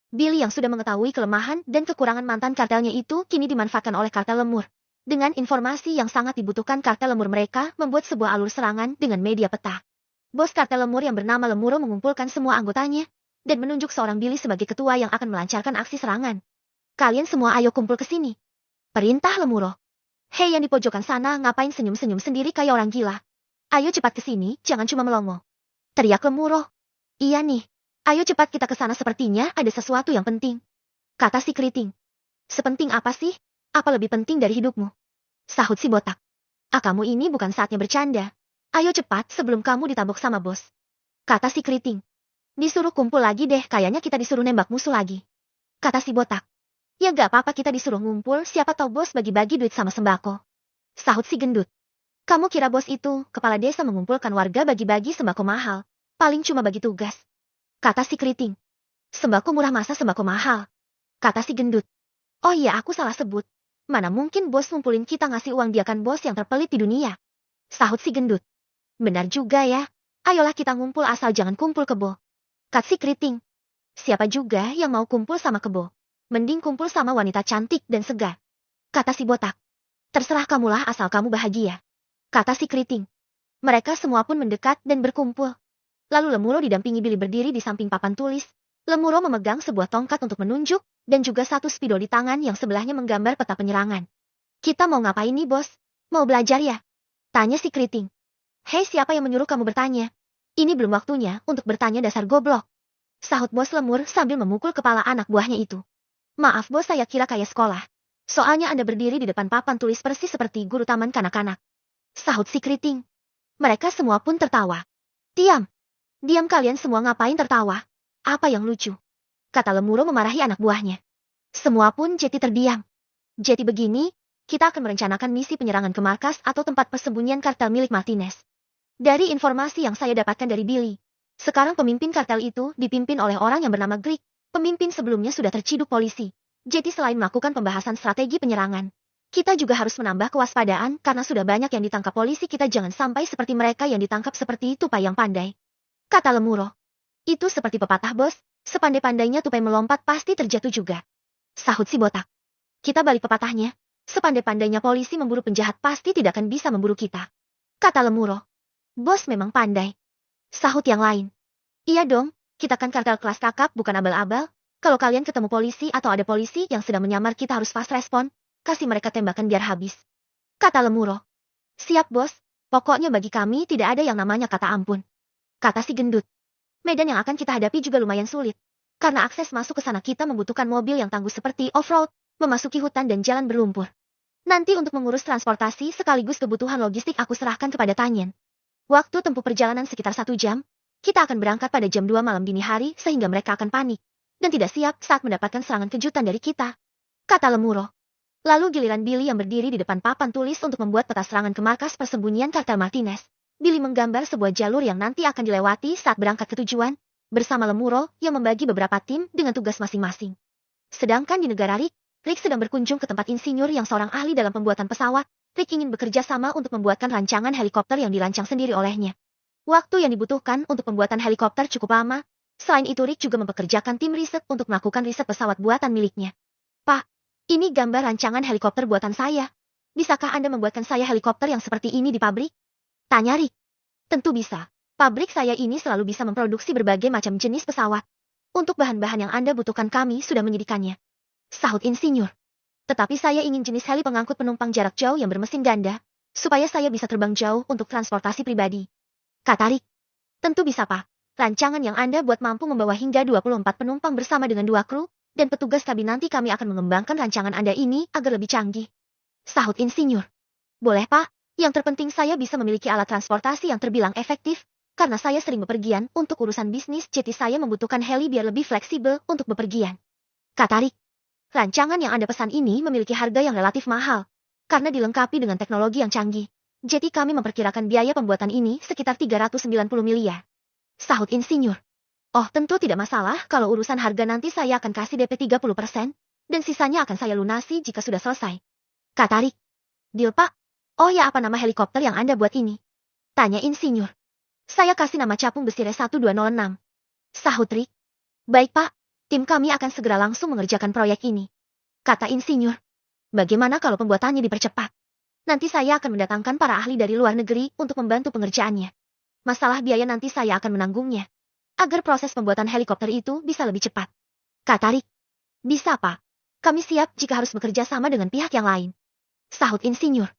[SPEAKER 2] Billy yang sudah mengetahui kelemahan dan kekurangan mantan kartelnya itu kini dimanfaatkan oleh kartel Lemur. Dengan informasi yang sangat dibutuhkan, kartel Lemur mereka membuat sebuah alur serangan dengan media peta. Bos kartel Lemur yang bernama Lemuro mengumpulkan semua anggotanya dan menunjuk seorang Billy sebagai ketua yang akan melancarkan aksi serangan. Kalian semua ayo kumpul ke sini. Perintah Lemuro. Hei, yang di pojokan sana ngapain senyum-senyum sendiri kayak orang gila? Ayo cepat ke sini, jangan cuma melongo. Teriak Lemuro. Iya nih, ayo cepat kita ke sana, sepertinya ada sesuatu yang penting. Kata si keriting. Sepenting apa sih? Apa lebih penting dari hidupmu? Sahut si botak. Ah, kamu ini bukan saatnya bercanda. Ayo cepat sebelum kamu ditabok sama bos. Kata si keriting. Disuruh kumpul lagi deh, kayaknya kita disuruh nembak musuh lagi. Kata si botak. Ya gak apa-apa, kita disuruh ngumpul, siapa tahu bos bagi-bagi duit sama sembako. Sahut si gendut. Kamu kira bos itu kepala desa mengumpulkan warga bagi-bagi sembako mahal? Paling cuma bagi tugas. Kata si keriting. Sembako murah masa sembako mahal? Kata si gendut. Oh iya, aku salah sebut. Mana mungkin bos ngumpulin kita, ngasih uang, dia kan bos yang terpelit di dunia. Sahut si gendut. Benar juga ya. Ayolah kita ngumpul, asal jangan kumpul kebo. Kata si keriting. Siapa juga yang mau kumpul sama kebo? Mending kumpul sama wanita cantik dan segar. Kata si botak. Terserah kamulah asal kamu bahagia. Kata si keriting. Mereka semua pun mendekat dan berkumpul. Lalu Lemuro didampingi Billy berdiri di samping papan tulis. Lemuro memegang sebuah tongkat untuk menunjuk dan juga satu spidol di tangan yang sebelahnya menggambar peta penyerangan. Kita mau ngapain nih bos? Mau belajar ya? Tanya si keriting. Hei, siapa yang menyuruh kamu bertanya? Ini belum waktunya untuk bertanya, dasar goblok. Sahut bos Lemur sambil memukul kepala anak buahnya itu. Maaf bos, saya kira kayak sekolah. Soalnya Anda berdiri di depan papan tulis persis seperti guru taman kanak-kanak. Sahut si keriting. Mereka semua pun tertawa. Diam. Diam kalian semua, ngapain tertawa? Apa yang lucu? Kata Lemuro memarahi anak buahnya. Semua pun jadi terdiam. Jadi begini, kita akan merencanakan misi penyerangan ke markas atau tempat persembunyian kartel milik Martinez. Dari informasi yang saya dapatkan dari Billy, sekarang pemimpin kartel itu dipimpin oleh orang yang bernama Greg. Pemimpin sebelumnya sudah terciduk polisi. Jadi selain melakukan pembahasan strategi penyerangan, kita juga harus menambah kewaspadaan karena sudah banyak yang ditangkap polisi. Kita jangan sampai seperti mereka yang ditangkap seperti itu, Pak yang pandai. Kata Lemuro. Itu seperti pepatah, bos. Sepandai-pandainya tupai melompat pasti terjatuh juga. Sahut si botak. Kita balik pepatahnya. Sepandai-pandainya polisi memburu penjahat pasti tidak akan bisa memburu kita. Kata Lemuro. Bos memang pandai. Sahut yang lain. Iya dong, kita kan kartel kelas kakap bukan abal-abal. Kalau kalian ketemu polisi atau ada polisi yang sedang menyamar, kita harus fast respon. Kasih mereka tembakan biar habis. Kata Lemuro. Siap bos, pokoknya bagi kami tidak ada yang namanya kata ampun. Kata si gendut. Medan yang akan kita hadapi juga lumayan sulit. Karena akses masuk ke sana kita membutuhkan mobil yang tangguh seperti off-road, memasuki hutan dan jalan berlumpur. Nanti untuk mengurus transportasi sekaligus kebutuhan logistik aku serahkan kepada Tanyen. Waktu tempuh perjalanan sekitar 1 jam, kita akan berangkat pada jam 2 malam dini hari sehingga mereka akan panik dan tidak siap saat mendapatkan serangan kejutan dari kita. Kata Lemuro. Lalu giliran Billy yang berdiri di depan papan tulis untuk membuat peta serangan ke markas persembunyian kartel Martinez. Billy menggambar sebuah jalur yang nanti akan dilewati saat berangkat ke tujuan, bersama Lemuro yang membagi beberapa tim dengan tugas masing-masing. Sedangkan di negara Rick sedang berkunjung ke tempat insinyur yang seorang ahli dalam pembuatan pesawat. Rick ingin bekerja sama untuk membuatkan rancangan helikopter yang dirancang sendiri olehnya. Waktu yang dibutuhkan untuk pembuatan helikopter cukup lama. Selain itu Rick juga mempekerjakan tim riset untuk melakukan riset pesawat buatan miliknya. Pak, ini gambar rancangan helikopter buatan saya. Bisakah Anda membuatkan saya helikopter yang seperti ini di pabrik? Tanya Rick. Tentu bisa. Pabrik saya ini selalu bisa memproduksi berbagai macam jenis pesawat. Untuk bahan-bahan yang Anda butuhkan kami sudah menyediakannya. Sahut insinyur. Tetapi saya ingin jenis heli pengangkut penumpang jarak jauh yang bermesin ganda, supaya saya bisa terbang jauh untuk transportasi pribadi. Kata Rick. Tentu bisa, Pak. Rancangan yang Anda buat mampu membawa hingga 24 penumpang bersama dengan 2 kru, dan petugas kabin. Nanti kami akan mengembangkan rancangan Anda ini agar lebih canggih. Sahut insinyur. Boleh, Pak. Yang terpenting saya bisa memiliki alat transportasi yang terbilang efektif, karena saya sering bepergian untuk urusan bisnis, jadi saya membutuhkan heli biar lebih fleksibel untuk bepergian. Kata Rick. Rancangan yang Anda pesan ini memiliki harga yang relatif mahal, karena dilengkapi dengan teknologi yang canggih. Jadi kami memperkirakan biaya pembuatan ini sekitar 390 miliar. Sahut insinyur. Oh, tentu tidak masalah kalau urusan harga. Nanti saya akan kasih DP 30%, dan sisanya akan saya lunasi jika sudah selesai. Kata Rick. Deal, Pak. Oh ya, apa nama helikopter yang Anda buat ini? Tanya insinyur. Saya kasih nama capung besi RS-1206. Sahut Rick. Baik, Pak. Tim kami akan segera langsung mengerjakan proyek ini. Kata insinyur. Bagaimana kalau pembuatannya dipercepat? Nanti saya akan mendatangkan para ahli dari luar negeri untuk membantu pengerjaannya. Masalah biaya nanti saya akan menanggungnya. Agar proses pembuatan helikopter itu bisa lebih cepat. Kata Rick. Bisa, Pak. Kami siap jika harus bekerja sama dengan pihak yang lain. Sahut insinyur.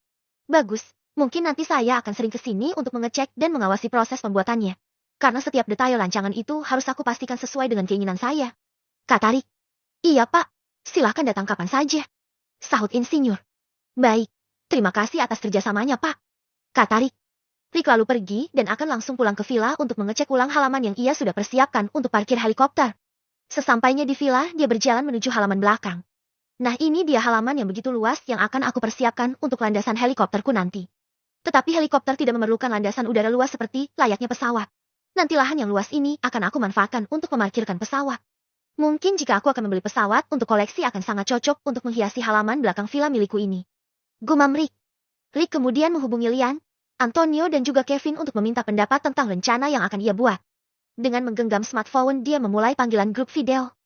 [SPEAKER 2] Bagus, mungkin nanti saya akan sering ke sini untuk mengecek dan mengawasi proses pembuatannya. Karena setiap detail rancangan itu harus aku pastikan sesuai dengan keinginan saya. Kata Rick. Iya, Pak. Silahkan datang kapan saja. Sahut insinyur. Baik. Terima kasih atas kerjasamanya, Pak. Kata Rick. Rick lalu pergi dan akan langsung pulang ke villa untuk mengecek ulang halaman yang ia sudah persiapkan untuk parkir helikopter. Sesampainya di villa, dia berjalan menuju halaman belakang. Nah, ini dia halaman yang begitu luas yang akan aku persiapkan untuk landasan helikopterku nanti. Tetapi helikopter tidak memerlukan landasan udara luas seperti layaknya pesawat. Nanti lahan yang luas ini akan aku manfaatkan untuk memarkirkan pesawat. Mungkin jika aku akan membeli pesawat untuk koleksi akan sangat cocok untuk menghiasi halaman belakang villa milikku ini. Gumam Rick. Rick kemudian menghubungi Lian, Antonio dan juga Kevin untuk meminta pendapat tentang rencana yang akan ia buat. Dengan menggenggam smartphone dia memulai panggilan grup video.